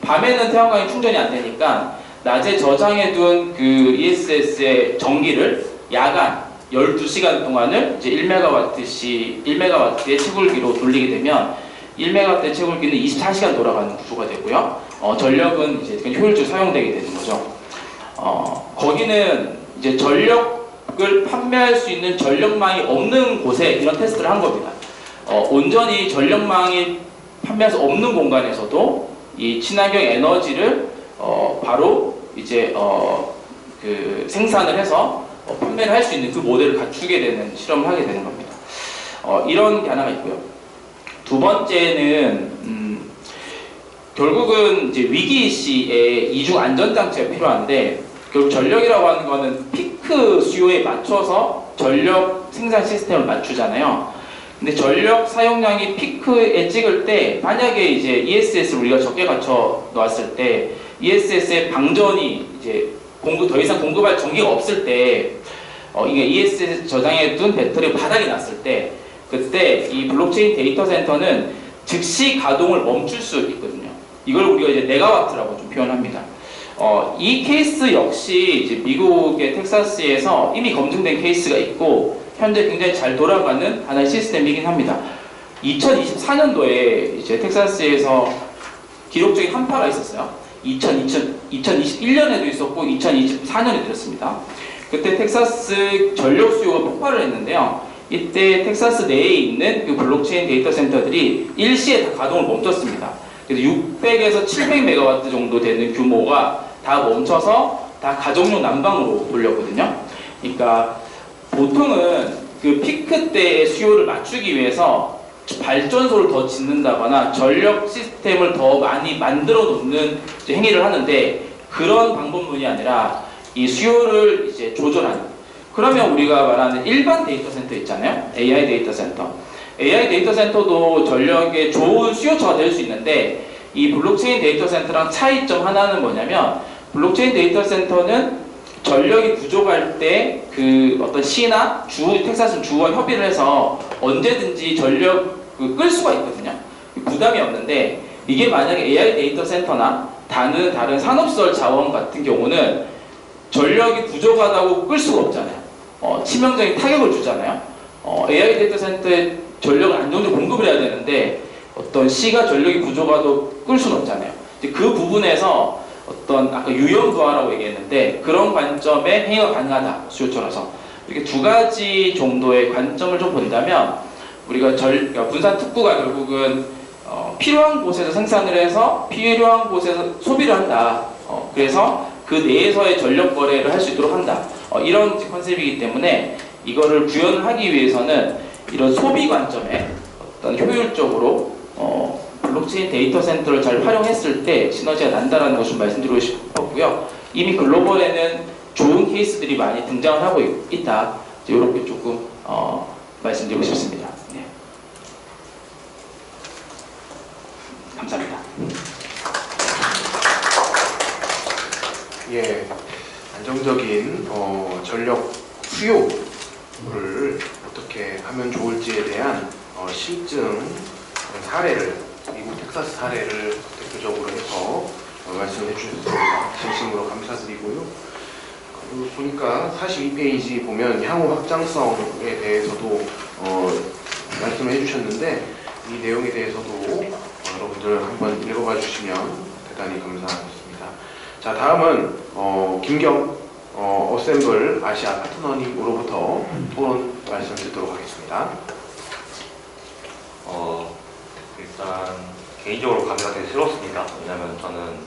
밤에는 태양광이 충전이 안 되니까 낮에 저장해둔 그 ESS의 전기를 야간 12시간 동안을 이제 1메가와트의 채굴기로 돌리게 되면 1메가와트의 채굴기는 24시간 돌아가는 구조가 되고요. 전력은 이제 효율적으로 사용되게 되는 거죠. 거기는 이제 전력을 판매할 수 있는 전력망이 없는 곳에 이런 테스트를 한 겁니다. 온전히 전력망이 판매할 수 없는 공간에서도 이 친환경 에너지를 바로 이제 그 생산을 해서 판매를 할 수 있는 그 모델을 갖추게 되는 실험을 하게 되는 겁니다. 이런 게 하나가 있고요. 두 번째는 결국은 이제 위기 시에 이중 안전장치가 필요한데 결국 전력이라고 하는 거는 피크 수요에 맞춰서 전력 생산 시스템을 맞추잖아요. 근데 전력 사용량이 피크에 찍을 때 만약에 이제 ESS를 우리가 적게 갖춰 놓았을 때 ESS의 방전이 이제 더 이상 공급할 전기가 없을 때 이게 ESS 저장해 둔 배터리 바닥이 났을 때 그때 이 블록체인 데이터 센터는 즉시 가동을 멈출 수 있거든요. 이걸 우리가 이제 메가와트라고 좀 표현합니다. 이 케이스 역시 이제 미국의 텍사스에서 이미 검증된 케이스가 있고 현재 굉장히 잘 돌아가는 하나의 시스템이긴 합니다. 2024년도에 이제 텍사스에서 기록적인 한파가 있었어요. 2021년에도 있었고 2024년에도 있었습니다. 그때 텍사스 전력 수요가 폭발을 했는데요. 이때 텍사스 내에 있는 그 블록체인 데이터 센터들이 일시에 다 가동을 멈췄습니다. 그래서 600에서 700메가와트 정도 되는 규모가 다 멈춰서 다 가정용 난방으로 돌렸거든요. 그러니까 보통은 그 피크 때의 수요를 맞추기 위해서 발전소를 더 짓는다거나 전력 시스템을 더 많이 만들어 놓는 행위를 하는데 그런 방법론이 아니라 이 수요를 이제 조절하는. 그러면 우리가 말하는 일반 데이터 센터 있잖아요. AI 데이터 센터. AI 데이터 센터도 전력의 좋은 수요처가 될 수 있는데 이 블록체인 데이터 센터랑 차이점 하나는 뭐냐면 블록체인 데이터 센터는 전력이 부족할 때 그 어떤 시나 텍사스 주와 협의를 해서 언제든지 전력 끌 수가 있거든요. 부담이 없는데 이게 만약에 AI 데이터 센터나 다른 산업시설 자원 같은 경우는 전력이 부족하다고 끌 수가 없잖아요. 치명적인 타격을 주잖아요. AI 데이터 센터에 전력을 안정적으로 공급을 해야 되는데 어떤 시가 전력이 부족하다고 끌 수는 없잖아요. 이제 그 부분에서 어떤 아까 유연도화라고 얘기했는데 그런 관점에 행위가 가능하다. 수요처라서 이렇게 두 가지 정도의 관점을 좀 본다면 우리가 그러니까 분산 특구가 결국은 필요한 곳에서 생산을 해서 필요한 곳에서 소비를 한다. 그래서 그 내에서의 전력 거래를 할 수 있도록 한다. 이런 컨셉이기 때문에 이거를 구현을 하기 위해서는 이런 소비 관점에 어떤 효율적으로 블록체인 데이터 센터를 잘 활용했을 때 시너지가 난다라는 것을 말씀드리고 싶었고요. 이미 글로벌에는 좋은 케이스들이 많이 등장을 하고 있다. 이렇게 조금 말씀드리고 싶습니다. 네. 감사합니다. 예, 안정적인 전력 수요를 어떻게 하면 좋을지에 대한 실증 사례를 미국 텍사스 사례를 대표적으로 해서 말씀해 주셨습니다. 진심으로 감사드리고요. 보니까 42페이지 보면 향후 확장성에 대해서도 말씀을 해주셨는데 이 내용에 대해서도 여러분들 한번 읽어봐 주시면 대단히 감사하겠습니다. 자, 다음은 김경 어셈블 아시아 파트너님으로부터 토론 말씀 듣도록 하겠습니다. 일단 개인적으로 가기가 되게 새롭습니다. 왜냐하면 저는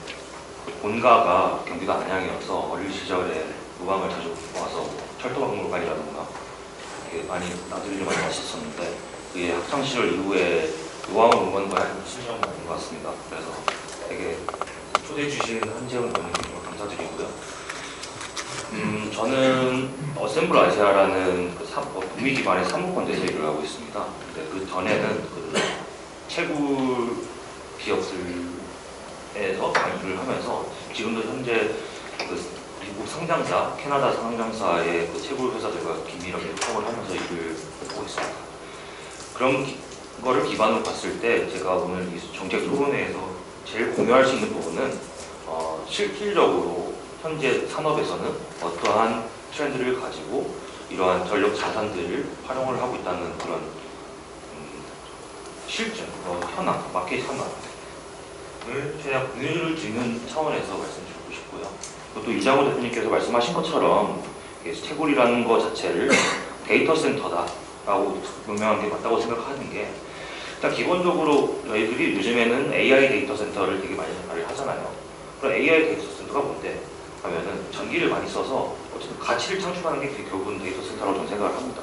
본가가 경기도 안양이어서 어릴 시절에 무광을 자주 와서 철도박물관이라든가 이렇게 많이 나들이를 많이 왔었었는데 그게 학창시절 이후에 무광을 온 거에 한 10년 된 것 같습니다. 그래서 되게 초대해 주신 한재훈 의원님께 정말 감사드리고요. 저는 어셈블 아시아라는 북미 기반의 사무권대에서 일을 하고 있습니다. 근데 그 전에는 그 채굴 기업들에서 강의를 하면서 지금도 현재 그 미국 상장사, 캐나다 상장사의 그 채굴 회사들과 긴밀하게 협업을 하면서 일을 하고 있습니다. 그런 거를 기반으로 봤을 때 제가 오늘 이 정책 토론회에서 제일 공유할 수 있는 부분은 실질적으로 현재 산업에서는 어떠한 트렌드를 가지고 이러한 전력 자산들을 활용을 하고 있다는 그런 실증, 현황, 마켓 현황을 최대한 공유를 드리는 차원에서 말씀드리고 싶고요. 또 이장호 대표님께서 말씀하신 것처럼 채굴이라는 것 자체를 데이터 센터다라고 명명한 게 맞다고 생각하는 게 일단 기본적으로 저희들이 요즘에는 AI 데이터 센터를 되게 많이 말을 하잖아요. 그럼 AI 데이터 센터가 뭔데? 하면은 전기를 많이 써서 어쨌든 가치를 창출하는 게 결국은 데이터 센터라고 저는 생각을 합니다.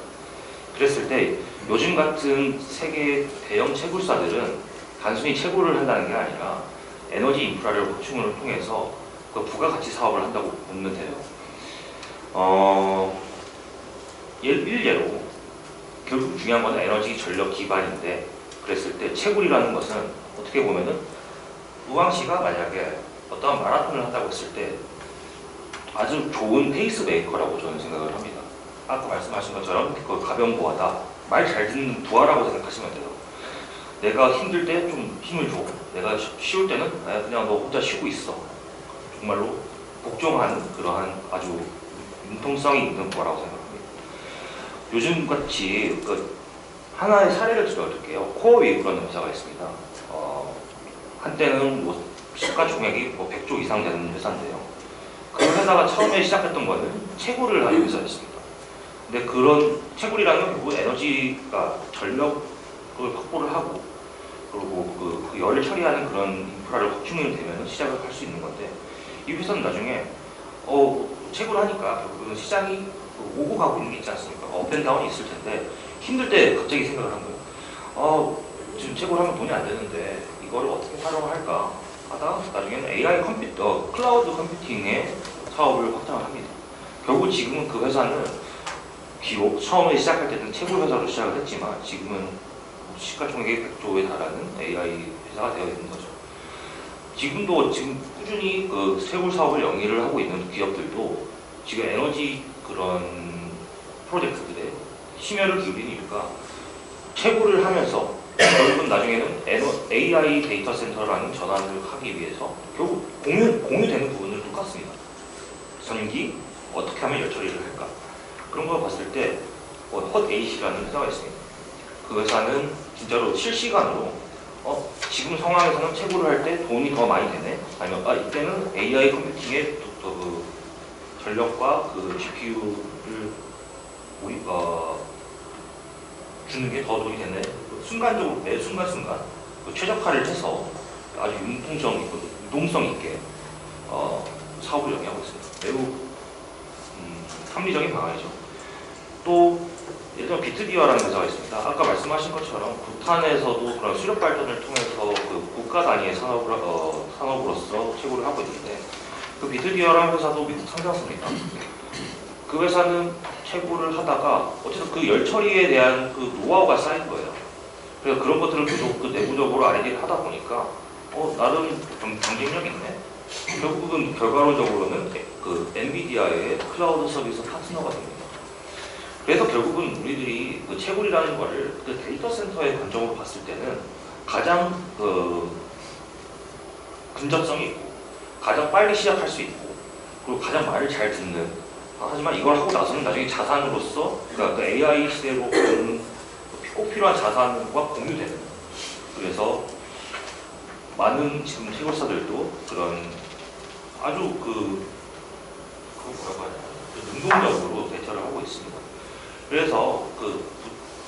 그랬을 때 요즘 같은 세계 대형 채굴사들은 단순히 채굴을 한다는 게 아니라 에너지 인프라를 확충을 통해서 그 부가가치 사업을 한다고 보면 돼요. 일례로 결국 중요한 건 에너지 전력 기반인데, 그랬을 때 채굴이라는 것은 어떻게 보면은 우왕시가 만약에 어떠한 마라톤을 한다고 했을 때 아주 좋은 페이스 메이커라고 저는 생각을 합니다. 아까 말씀하신 것처럼 그 가변부하다, 말 잘 듣는 부하라고 생각하시면 돼요. 내가 힘들 때 좀 힘을 줘. 내가 쉬울 때는 그냥 너 혼자 쉬고 있어. 정말로 복종하는 그러한 아주 융통성이 있는 부하라고 생각합니다. 요즘 같이 그 하나의 사례를 들어드릴게요. 코어웨이브라는 회사가 있습니다. 한때는 뭐 시가총액이 뭐 100조 이상 되는 회사인데요. 그 회사가 처음에 시작했던 거는 채굴을 하는 회사였습니다. 근데 그런 채굴이라는 건 결국 에너지가 전력을 확보를 하고, 그리고 그 열을 처리하는 그런 인프라를 확충이 되면 시작을 할 수 있는 건데, 이 회사는 나중에 채굴을 하니까 결국은 시장이 오고 가고 있는 게 있지 않습니까? 업앤다운이 있을 텐데 힘들 때 갑자기 생각을 한 거예요. 지금 채굴하면 돈이 안 되는데 이거를 어떻게 활용할까 하다 나중에는 AI 클라우드 컴퓨팅의 사업을 확장을 합니다. 결국 지금은 그 회사는 비록 처음에 시작할 때는 채굴 회사로 시작을 했지만 지금은 시가총액이 100조에 달하는 AI 회사가 되어 있는 거죠. 지금도 꾸준히 그 채굴 사업을 영위를 하고 있는 기업들도 지금 에너지 그런 프로젝트들에 심혈을 기울이는 이유가 채굴을 하면서 결국은 나중에는 AI 데이터 센터라는 전환을 하기 위해서 결국 공유되는 부분은 똑같습니다. 전기 어떻게 하면 열 처리를 할까? 그런 걸 봤을 때 헛AC라는 회사가 있습니다. 그 회사는 진짜로 실시간으로 지금 상황에서는 채굴을 할 때 돈이 더 많이 되네? 아니면 이때는 AI 컴퓨팅의 그 전력과 그 GPU를 주는 게 더 돈이 되네? 순간적으로 매 순간순간 최적화를 해서 아주 유동성 있게 사업을 영위하고 있습니다. 매우 합리적인 방안이죠. 또 예를 들면 비트비어라는 회사가 있습니다. 아까 말씀하신 것처럼 부탄에서도 그런 수력 발전을 통해서 그 국가 단위의 산업으로서 채굴을 하고 있는데, 그 비트비어라는 회사도 미국 상장사입니다. 그 회사는 채굴을 하다가 어쨌든 그 열 처리에 대한 그 노하우가 쌓인 거예요. 그래서 그런 것들을 계속 그 내부적으로 R&D를 하다 보니까 나름 좀 경쟁력 있네. 결국은 결과론적으로는 그 엔비디아의 클라우드 서비스 파트너가 됩니다. 그래서 결국은 우리들이 그 채굴이라는 거를 그 데이터 센터의 관점으로 봤을 때는 가장 근접성이 있고 가장 빨리 시작할 수 있고 그리고 가장 말을 잘 듣는, 하지만 이걸 하고 나서는 나중에 자산으로서 그러니까 그 AI 시대로 보는 꼭 필요한 자산과 공유되는, 그래서 많은 지금 채굴사들도 그런 아주 뭐라고 하냐, 능동적으로 대처를 하고 있습니다. 그래서 그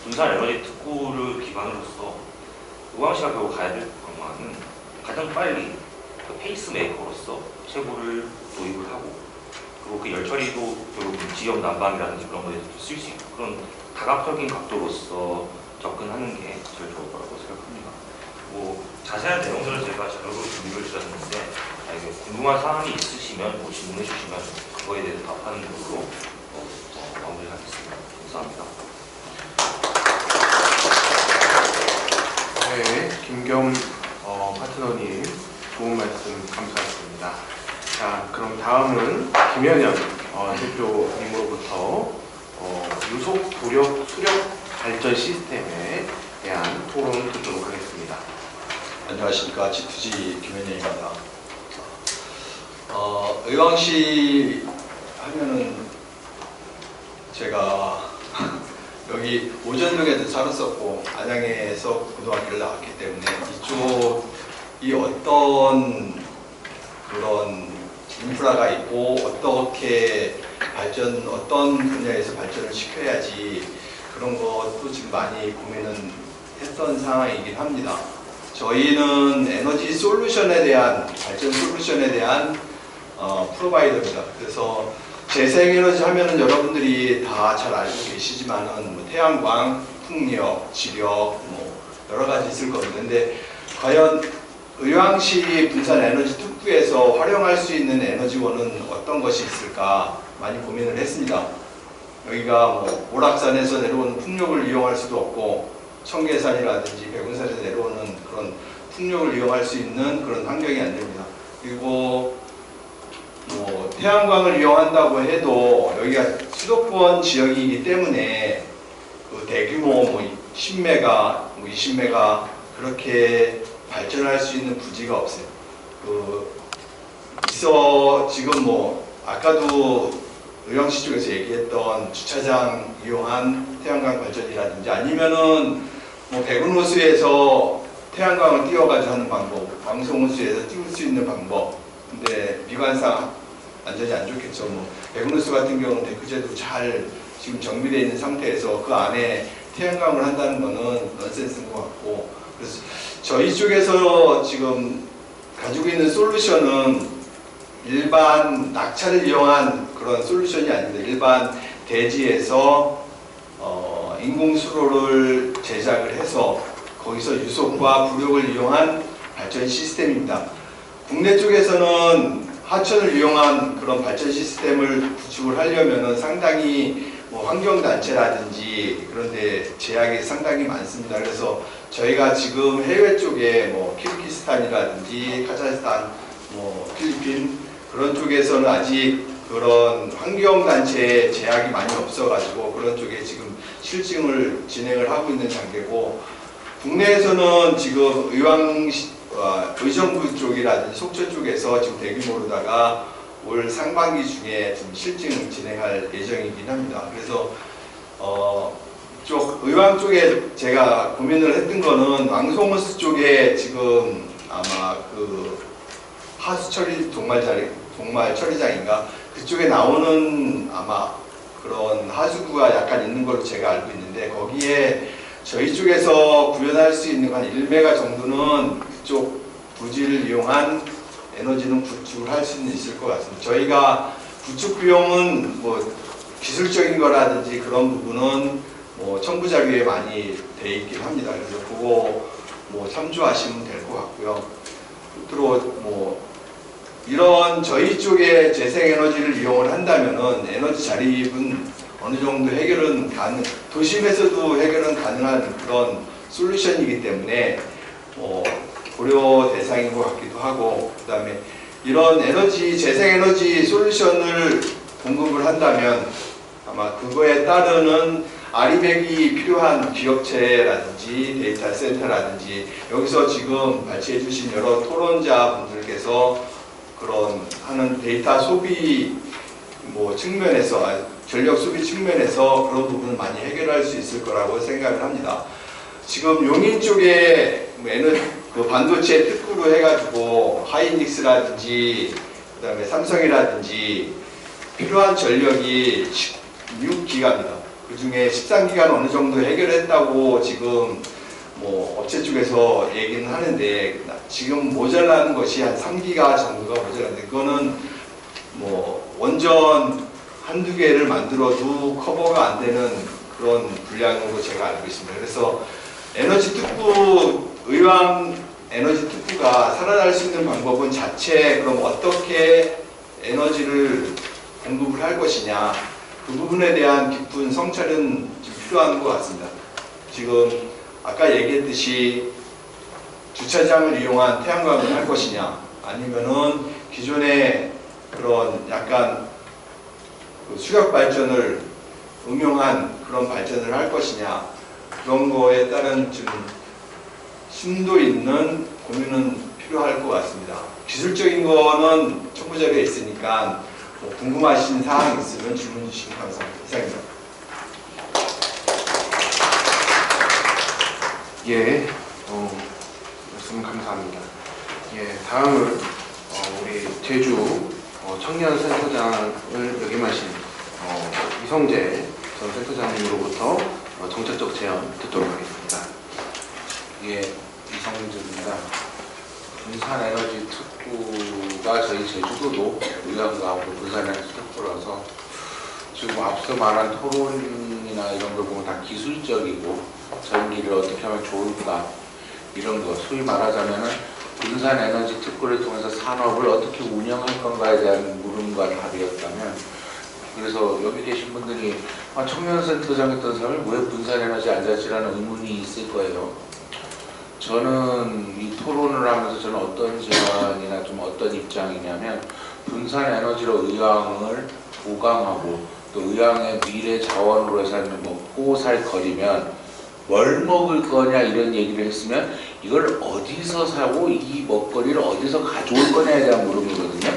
분산 에너지 특구를 기반으로서 우왕시가 결국 가야 될 방안은 가장 빨리 그 페이스메이커로서 채굴을 도입을 하고, 그리고 그 열처리도 결국 지역 난방이라든지 그런 거에 쓸 수 있고 그런 다각적인 각도로서 접근하는 게 제일 좋을 거라고 생각합니다. 뭐 자세한 내용들을 제가 자료로 준비를 드렸는데 궁금한 사항이 있으시면 질문해 주시면 그거에 대해서 답하는 걸로 마무리하겠습니다. 감사합니다. 네, 김경 파트너님 좋은 말씀 감사드립니다. 자, 그럼 다음은 김현영 대표님으로부터 유속 도력 수력 발전 시스템에 대한 토론을 듣도록 하겠습니다. 안녕하십니까, G2G 김현영입니다. 의왕시 하면은 제가 여기 오전동에도 살았었고 안양에서 고등학교를 나왔기 때문에 이쪽이 어떤 그런 인프라가 있고 어떻게 어떤 분야에서 발전을 시켜야지 그런 것도 지금 많이 고민은 했던 상황이긴 합니다. 저희는 에너지 솔루션에 대한 발전 솔루션에 대한 프로바이더입니다. 그래서 재생에너지 하면은 여러분들이 다 잘 알고 계시지만은 뭐 태양광, 풍력, 지력 뭐 여러 가지 있을 겁니다. 근데 과연 의왕시 분산에너지 특구에서 활용할 수 있는 에너지원은 어떤 것이 있을까 많이 고민을 했습니다. 여기가 뭐 오락산에서 내려오는 풍력을 이용할 수도 없고 청계산이라든지 백운산에서 내려오는 그런 풍력을 이용할 수 있는 그런 환경이 안 됩니다. 그리고 뭐 태양광을 이용한다고 해도 여기가 수도권 지역이기 때문에 그 대규모 뭐 10메가, 뭐 20메가 그렇게 발전할 수 있는 부지가 없어요. 지금 뭐 아까도 의왕시 쪽에서 얘기했던 주차장 이용한 태양광 발전이라든지 아니면은 뭐 백운호수에서 태양광을 띄워가지고 하는 방법, 방송호수에서 띄울 수 있는 방법. 근데 미관상 안전이 안 좋겠죠. 뭐 백운호수 같은 경우는 데크제도 잘 지금 정비되어 있는 상태에서 그 안에 태양광을 한다는 거는 넌센스인 것 같고, 그래서 저희 쪽에서 지금 가지고 있는 솔루션은 일반 낙차를 이용한 그런 솔루션이 아닙니다. 일반 대지에서 인공수로를 제작을 해서 거기서 유속과 부력을 이용한 발전 시스템입니다. 국내 쪽에서는 하천을 이용한 그런 발전 시스템을 구축을 하려면 상당히 뭐 환경단체라든지 그런데 제약이 상당히 많습니다. 그래서 저희가 지금 해외 쪽에 뭐 키르기스탄이라든지 카자흐스탄, 뭐 필리핀 그런 쪽에서는 아직 그런 환경단체의 제약이 많이 없어가지고 그런 쪽에 지금 실증을 진행을 하고 있는 단계고, 국내에서는 지금 의정부 쪽이라든지 속초 쪽에서 지금 대규모로다가 올 상반기 중에 지금 실증 진행할 예정이긴 합니다. 그래서 의왕 쪽에 제가 고민을 했던 거는 왕송호수 쪽에 지금 아마 그 하수 처리 동말 처리장인가 그쪽에 나오는 아마 그런 하수구가 약간 있는 걸로 제가 알고 있는데, 거기에 저희 쪽에서 구현할 수 있는 한 1메가 정도는 그쪽 부지를 이용한 에너지는 구축을 할 수는 있을 것 같습니다. 저희가 구축 비용은 뭐 기술적인 거라든지 그런 부분은 뭐 천부자료에 많이 돼 있긴 합니다. 그래서 그거 뭐 참조하시면 될 것 같고요. 끝으로 뭐 이런 저희 쪽에 재생에너지를 이용을 한다면은 에너지 자립은 어느 정도 해결은 도심에서도 해결은 가능한 그런 솔루션이기 때문에 고려 대상인 것 같기도 하고, 그 다음에 이런 재생에너지 솔루션을 공급을 한다면 아마 그거에 따르는 아리백이 필요한 기업체라든지 데이터 센터라든지 여기서 지금 발췌해 주신 여러 토론자 분들께서 그런 하는 데이터 소비 뭐 측면에서 전력 소비 측면에서 그런 부분을 많이 해결할 수 있을 거라고 생각을 합니다. 지금 용인 쪽에 그 반도체 특구로 해가지고 하이닉스라든지 그다음에 삼성이라든지 필요한 전력이 16기가입니다. 그 중에 13기가는 어느 정도 해결했다고 지금 뭐 업체 쪽에서 얘기는 하는데, 지금 모자라는 것이 한 3기가 정도가 모자란데, 그거는 뭐 원전 한두 개를 만들어도 커버가 안 되는 그런 분량으로 제가 알고 있습니다. 그래서 에너지 특구, 의왕 에너지 특구가 살아날 수 있는 방법은 자체 그럼 어떻게 에너지를 공급을 할 것이냐, 그 부분에 대한 깊은 성찰은 좀 필요한 것 같습니다. 지금 아까 얘기했듯이 주차장을 이용한 태양광을 할 것이냐, 아니면은 기존의 그런 약간 그 수력 발전을 응용한 그런 발전을 할 것이냐, 그런 거에 따른 좀 심도 있는 고민은 필요할 것 같습니다. 기술적인 거는 첨부자료에 있으니까 뭐 궁금하신 사항 있으면 질문 주시면 감사합니다. 이상입니다. 예, 말씀 감사합니다. 예, 다음은 우리 제주 청년센터장을 역임하신 이성재 전 센터장님으로부터 정책적 제안 듣도록 하겠습니다. 예, 이성재입니다. 분산에너지 특구가 저희 제주도도 의왕하고 분산에너지 특구라서 지금 앞서 말한 토론이나 이런 걸 보면 다 기술적이고 전기를 어떻게 하면 좋을까 이런 거 소위 말하자면은 분산에너지 특구를 통해서 산업을 어떻게 운영할 건가에 대한 물음과 답이었다면 그래서 여기 계신 분들이 청년센터장 했던 사람이 왜 분산에너지 앉았지라는 의문이 있을 거예요. 저는 이 토론을 하면서 저는 어떤 제안이나 좀 어떤 입장이냐면 분산에너지로 의왕을 보강하고 또 의왕의 미래 자원으로 해서 먹고 살 거리면 뭘 먹을 거냐 이런 얘기를 했으면 이걸 어디서 사고 이 먹거리를 어디서 가져올 거냐에 대한 물음이거든요.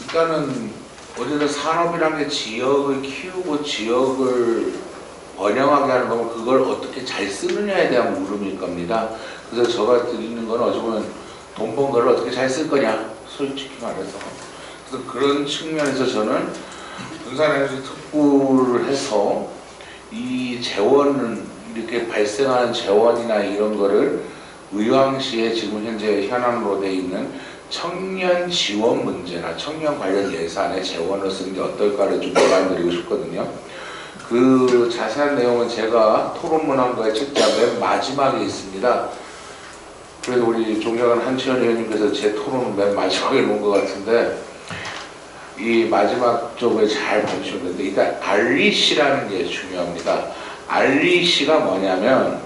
일단은 어쨌든 산업이라는 게 지역을 키우고 지역을 번영하게 하는 거면 그걸 어떻게 잘 쓰느냐에 대한 물음일 겁니다. 그래서 제가 드리는 건 어찌 보면 돈 번 거를 어떻게 잘 쓸 거냐 솔직히 말해서. 그래서 그런 측면에서 저는 분산에너지 특구를 해서 이 재원은 이렇게 발생하는 재원이나 이런 거를 의왕시에 지금 현재 현황으로 되어 있는 청년 지원 문제나 청년 관련 예산에 재원을 쓰는 게 어떨까를 좀 말씀드리고 싶거든요. 그 자세한 내용은 제가 토론문항과의 책장 맨 마지막에 있습니다. 그래서 우리 존경하는 한치현 의원님께서 제 토론은 맨 마지막에 놓은 것 같은데 이 마지막 쪽을 잘 보시면 되는데 일단 REC라는 게 중요합니다. REC가 뭐냐면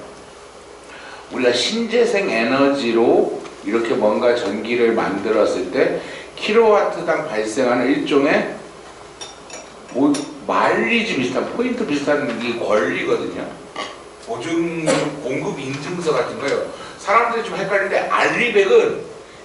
우리가 신재생 에너지로 이렇게 뭔가 전기를 만들었을 때 킬로와트당 발생하는 일종의 마일리지 비슷한 포인트 비슷한 이 권리거든요. 보증 공급 인증서 같은 거예요. 사람들이 좀 헷갈리는데 알리백은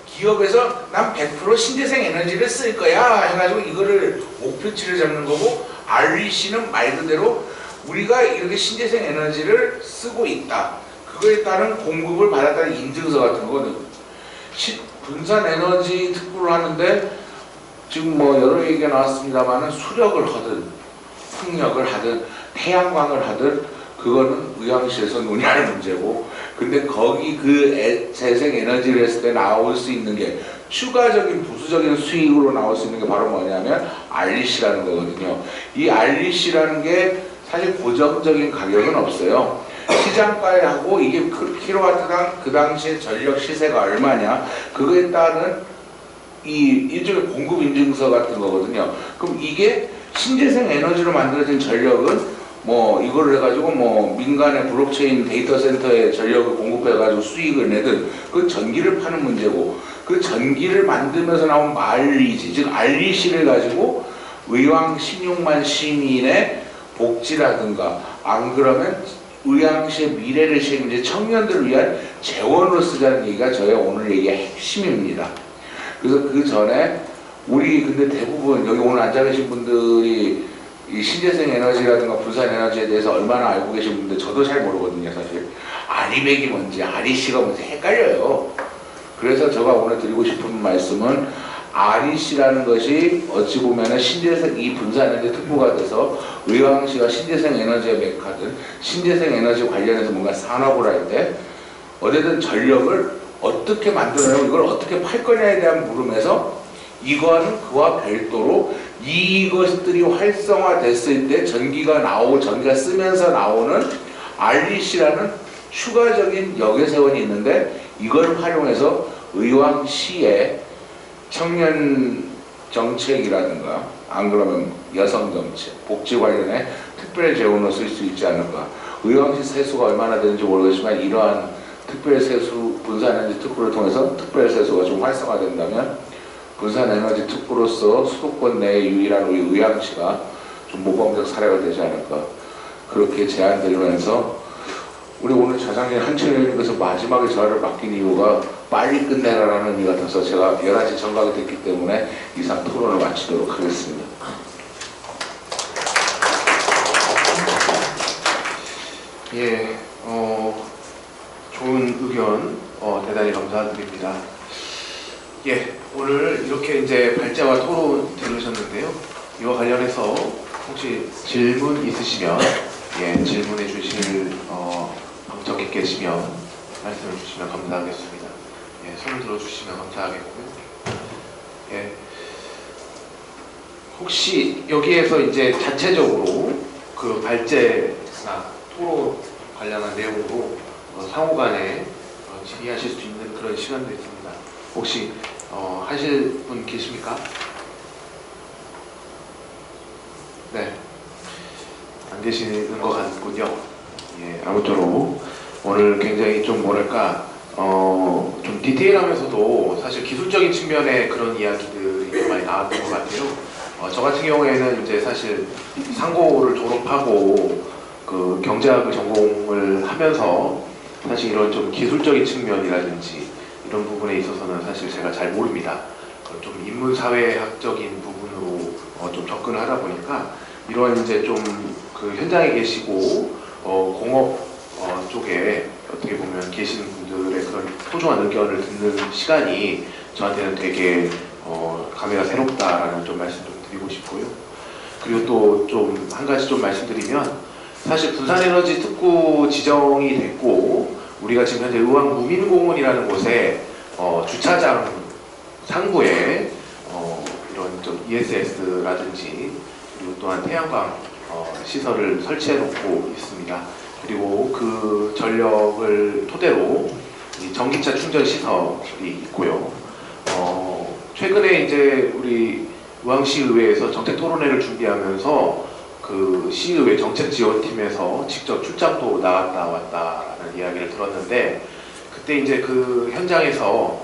기업에서 난 100% 신재생 에너지를 쓸 거야 해가지고 이거를 목표치를 잡는 거고 REC는 말 그대로 우리가 이렇게 신재생 에너지를 쓰고 있다. 그거에 따른 공급을 받았다는 인증서 같은 거거든. 분산 에너지 특구를 하는데 지금 뭐 여러 얘기가 나왔습니다만은 수력을 하든 풍력을 하든 태양광을 하든 그거는 의왕시에서 논의하는 문제고 근데 거기 그 재생 에너지를 했을 때 나올 수 있는 게 추가적인 부수적인 수익으로 나올 수 있는 게 바로 뭐냐면 REC라는 거거든요. 이 REC라는 게 사실 고정적인 가격은 없어요. 시장가에 하고 이게 킬로와트당 그 당시에 전력 시세가 얼마냐 그거에 따른 이 일종의 공급 인증서 같은 거거든요. 그럼 이게 신재생 에너지로 만들어진 전력은 뭐 이걸 해가지고 뭐 민간의 블록체인 데이터 센터에 전력을 공급해가지고 수익을 내든 그 전기를 파는 문제고 그 전기를 만들면서 나온 마일리지 즉 REC를 가지고 의왕 16만 시민의 복지라든가 안 그러면 의왕시의 미래를 책임질 청년들을 위한 재원으로 쓰자는 얘기가 저의 오늘 얘기의 핵심입니다. 그래서 그 전에 우리 근데 대부분 여기 오늘 앉아 계신 분들이 이 신재생 에너지라든가 분산 에너지에 대해서 얼마나 알고 계신 분들 저도 잘 모르거든요. 사실 REC이 뭔지 REC가 뭔지 헷갈려요. 그래서 제가 오늘 드리고 싶은 말씀은 REC라는 것이 어찌 보면은 신재생 이 분산 에너지 특구가 돼서 의왕시가 신재생 에너지의 메카든 신재생 에너지 관련해서 뭔가 산업을 할 때 어쨌든 전력을 어떻게 만들어내고 이걸 어떻게 팔 거냐에 대한 물음에서 이거는 그와 별도로 이것들이 활성화됐을 때 전기가 쓰면서 나오는 REC라는 추가적인 역외세원이 있는데 이걸 활용해서 의왕시에 청년 정책이라든가 안 그러면 여성 정책, 복지 관련해 특별 재원으로 쓸 수 있지 않을까. 의왕시 세수가 얼마나 되는지 모르겠지만 이러한 특별 세수, 분산에너지 특구를 통해서 특별 세수가 좀 활성화된다면 분산에너지 특구로서 수도권 내 유일한 우리 의왕시가 좀 모범적 사례가 되지 않을까. 그렇게 제안드리면서 우리 오늘 자장님 한철 의원님께서 마지막에 저를 맡긴 이유가 빨리 끝내라라는 의미 같아서 제가 11시 정각이 됐기 때문에 이상 토론을 마치도록 하겠습니다. 예, 좋은 의견 대단히 감사드립니다. 예, 오늘 이렇게 이제 발제와 토론 들으셨는데요. 이와 관련해서 혹시 질문 있으시면 예, 질문해 주실 방청객 계시면 말씀해 주시면 감사하겠습니다. 예, 손을 들어주시면 감사하겠고요. 예. 혹시 여기에서 이제 자체적으로 그 발제나 토론 관련한 내용으로 상호간에 질의하실 수 있는 그런 시간도 있습니다. 혹시 하실 분 계십니까? 네, 안 계시는 것 같군요. 예, 아무쪼록 오늘 굉장히 좀 뭐랄까 좀 디테일하면서도 사실 기술적인 측면의 그런 이야기들이 좀 많이 나왔던 것 같아요. 저 같은 경우에는 이제 사실 상고를 졸업하고 그 경제학을 전공을 하면서 사실 이런 좀 기술적인 측면이라든지 이런 부분에 있어서는 사실 제가 잘 모릅니다. 좀 인문사회학적인 부분으로 좀 접근을 하다 보니까 이런 이제 좀 그 현장에 계시고 공업 쪽에 어떻게 보면 계시는 분들의 그런 소중한 의견을 듣는 시간이 저한테는 되게 감회가 새롭다라는 좀 말씀 좀 드리고 싶고요. 그리고 또 좀 한 가지 좀 말씀드리면 사실 부산에너지 특구 지정이 됐고 우리가 지금 현재 의왕무민공원이라는 곳에 주차장 상부에 이런 좀 ESS라든지 그리고 또한 태양광 시설을 설치해 놓고 있습니다. 그리고 그 전력을 토대로 이 전기차 충전 시설이 있고요. 최근에 이제 우리 의왕시의회에서 정책 토론회를 준비하면서 그 시의회 정책지원팀에서 직접 출장도 나갔다 왔다라는 이야기를 들었는데 그때 이제 그 현장에서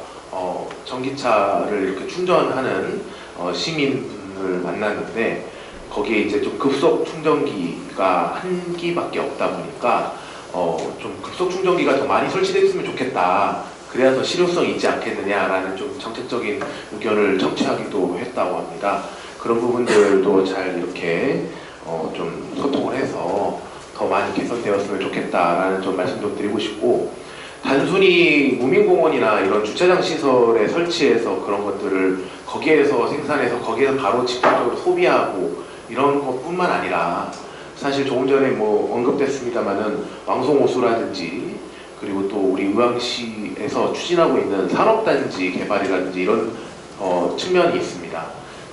전기차를 이렇게 충전하는 시민분을 만났는데 거기에 이제 좀 급속 충전기가 한 기밖에 없다 보니까 좀 급속 충전기가 더 많이 설치됐으면 좋겠다. 그래야 더 실효성이 있지 않겠느냐라는 좀 정책적인 의견을 청취하기도 했다고 합니다. 그런 부분들도 잘 이렇게 좀 소통을 해서 더 많이 개선되었으면 좋겠다라는 좀 말씀 좀 드리고 싶고 단순히 무민공원이나 이런 주차장 시설에 설치해서 그런 것들을 거기에서 생산해서 거기에서 바로 직접적으로 소비하고 이런 것뿐만 아니라 사실 조금 전에 뭐 언급됐습니다마는 왕송호수라든지 그리고 또 우리 의왕시에서 추진하고 있는 산업단지 개발이라든지 이런 측면이 있습니다.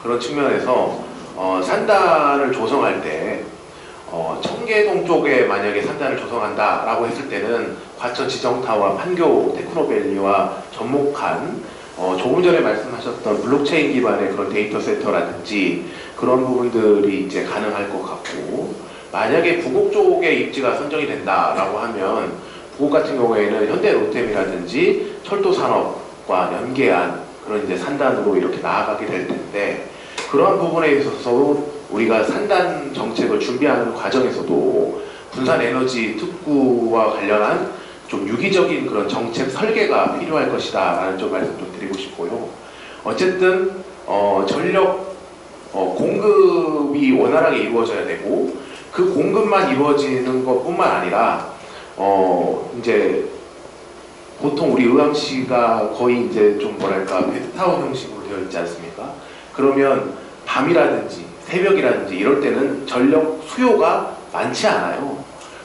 그런 측면에서 산단을 조성할 때 청계동 쪽에 만약에 산단을 조성한다라고 했을 때는 과천 지정타와 판교 테크노밸리와 접목한 조금 전에 말씀하셨던 블록체인 기반의 그런 데이터 센터라든지 그런 부분들이 이제 가능할 것 같고 만약에 부곡 쪽에 입지가 선정이 된다라고 하면 부곡 같은 경우에는 현대 로템이라든지 철도 산업과 연계한 그런 이제 산단으로 이렇게 나아가게 될 텐데 그런 부분에 있어서 우리가 산단 정책을 준비하는 과정에서도 분산 에너지 특구와 관련한 좀 유기적인 그런 정책 설계가 필요할 것이다 라는 좀 말씀 좀 드리고 싶고요. 어쨌든 전력 공급이 원활하게 이루어져야 되고 그 공급만 이루어지는 것뿐만 아니라 이제 보통 우리 의왕시가 거의 이제 좀 뭐랄까 베드타운 형식으로 되어 있지 않습니까? 그러면 밤이라든지 새벽이라든지 이럴 때는 전력 수요가 많지 않아요.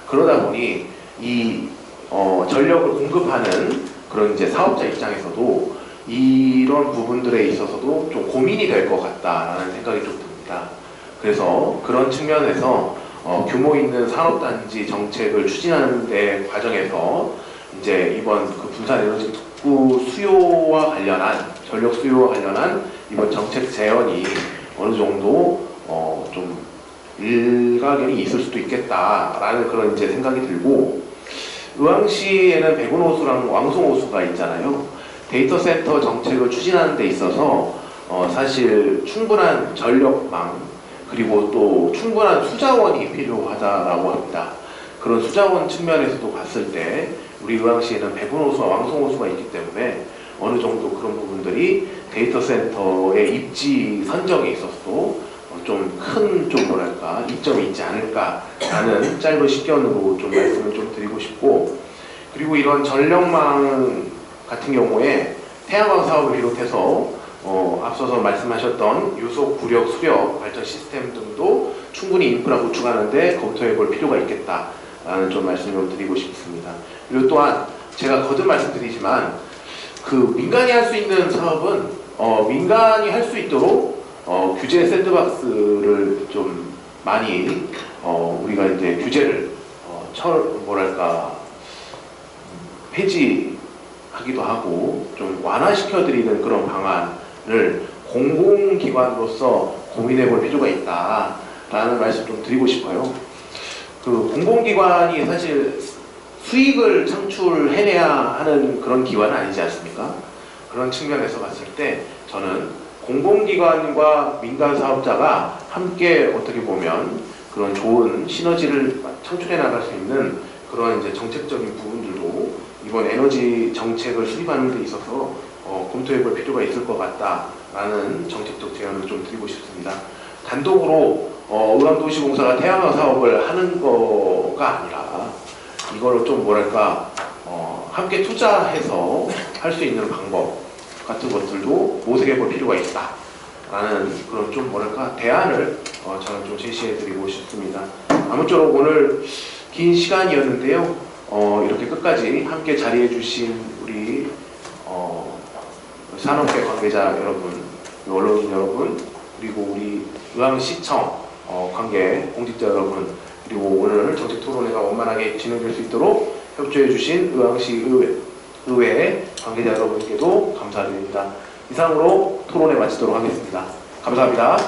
그러다 보니 이 전력을 공급하는 그런 이제 사업자 입장에서도 이런 부분들에 있어서도 좀 고민이 될 것 같다라는 생각이 좀 듭니다. 그래서 그런 측면에서 규모 있는 산업단지 정책을 추진하는 데 과정에서 이제 이번 그 분산에너지 특구 수요와 관련한 전력 수요와 관련한 이번 정책 제언이 어느 정도 좀 일가견이 있을 수도 있겠다라는 그런 이제 생각이 들고 의왕시에는 백운호수랑 왕송호수가 있잖아요. 데이터 센터 정책을 추진하는 데 있어서 사실 충분한 전력망 그리고 또 충분한 수자원이 필요하다라고 합니다. 그런 수자원 측면에서도 봤을 때 우리 의왕시에는 백운호수와 왕송호수가 있기 때문에 어느 정도 그런 부분들이 데이터 센터의 입지 선정에 있어서도 좀 큰 좀 뭐랄까 이점이 있지 않을까라는 짧은 식견으로 좀 말씀을 좀 드리고 싶고 그리고 이런 전력망 같은 경우에 태양광 사업을 비롯해서 앞서서 말씀하셨던 유속, 구력, 수력, 발전 시스템 등도 충분히 인프라 구축하는데 검토해 볼 필요가 있겠다라는 좀 말씀을 드리고 싶습니다. 그리고 또한 제가 거듭 말씀드리지만 그 민간이 할 수 있는 사업은 민간이 할 수 있도록 규제 샌드박스를 좀 많이 우리가 이제 규제를 폐지하기도 하고 좀 완화시켜드리는 그런 방안을 공공기관으로서 고민해 볼 필요가 있다라는 말씀 좀 드리고 싶어요. 그 공공기관이 사실 수익을 창출해내야 하는 그런 기관은 아니지 않습니까? 그런 측면에서 봤을 때 저는 공공기관과 민간 사업자가 함께 어떻게 보면 그런 좋은 시너지를 창출해 나갈 수 있는 그런 이제 정책적인 부분들도 이번 에너지 정책을 수립하는 데 있어서 검토해 볼 필요가 있을 것 같다라는 정책적 제안을 좀 드리고 싶습니다. 단독으로 의왕도시공사가 태양광 사업을 하는 거가 아니라 이걸 좀 함께 투자해서 할 수 있는 방법 같은 것들도 모색해 볼 필요가 있다라는 그런 좀 대안을 저는 좀 제시해 드리고 싶습니다. 아무쪼록 오늘 긴 시간이었는데요. 이렇게 끝까지 함께 자리해 주신 우리 산업계 관계자 여러분, 언론인 여러분, 그리고 우리 의왕시청 관계 공직자 여러분, 그리고 오늘 정책 토론회가 원만하게 진행될 수 있도록 협조해 주신 의왕시 의회 관계자 여러분께도 감사드립니다. 이상으로 토론회 마치도록 하겠습니다. 감사합니다.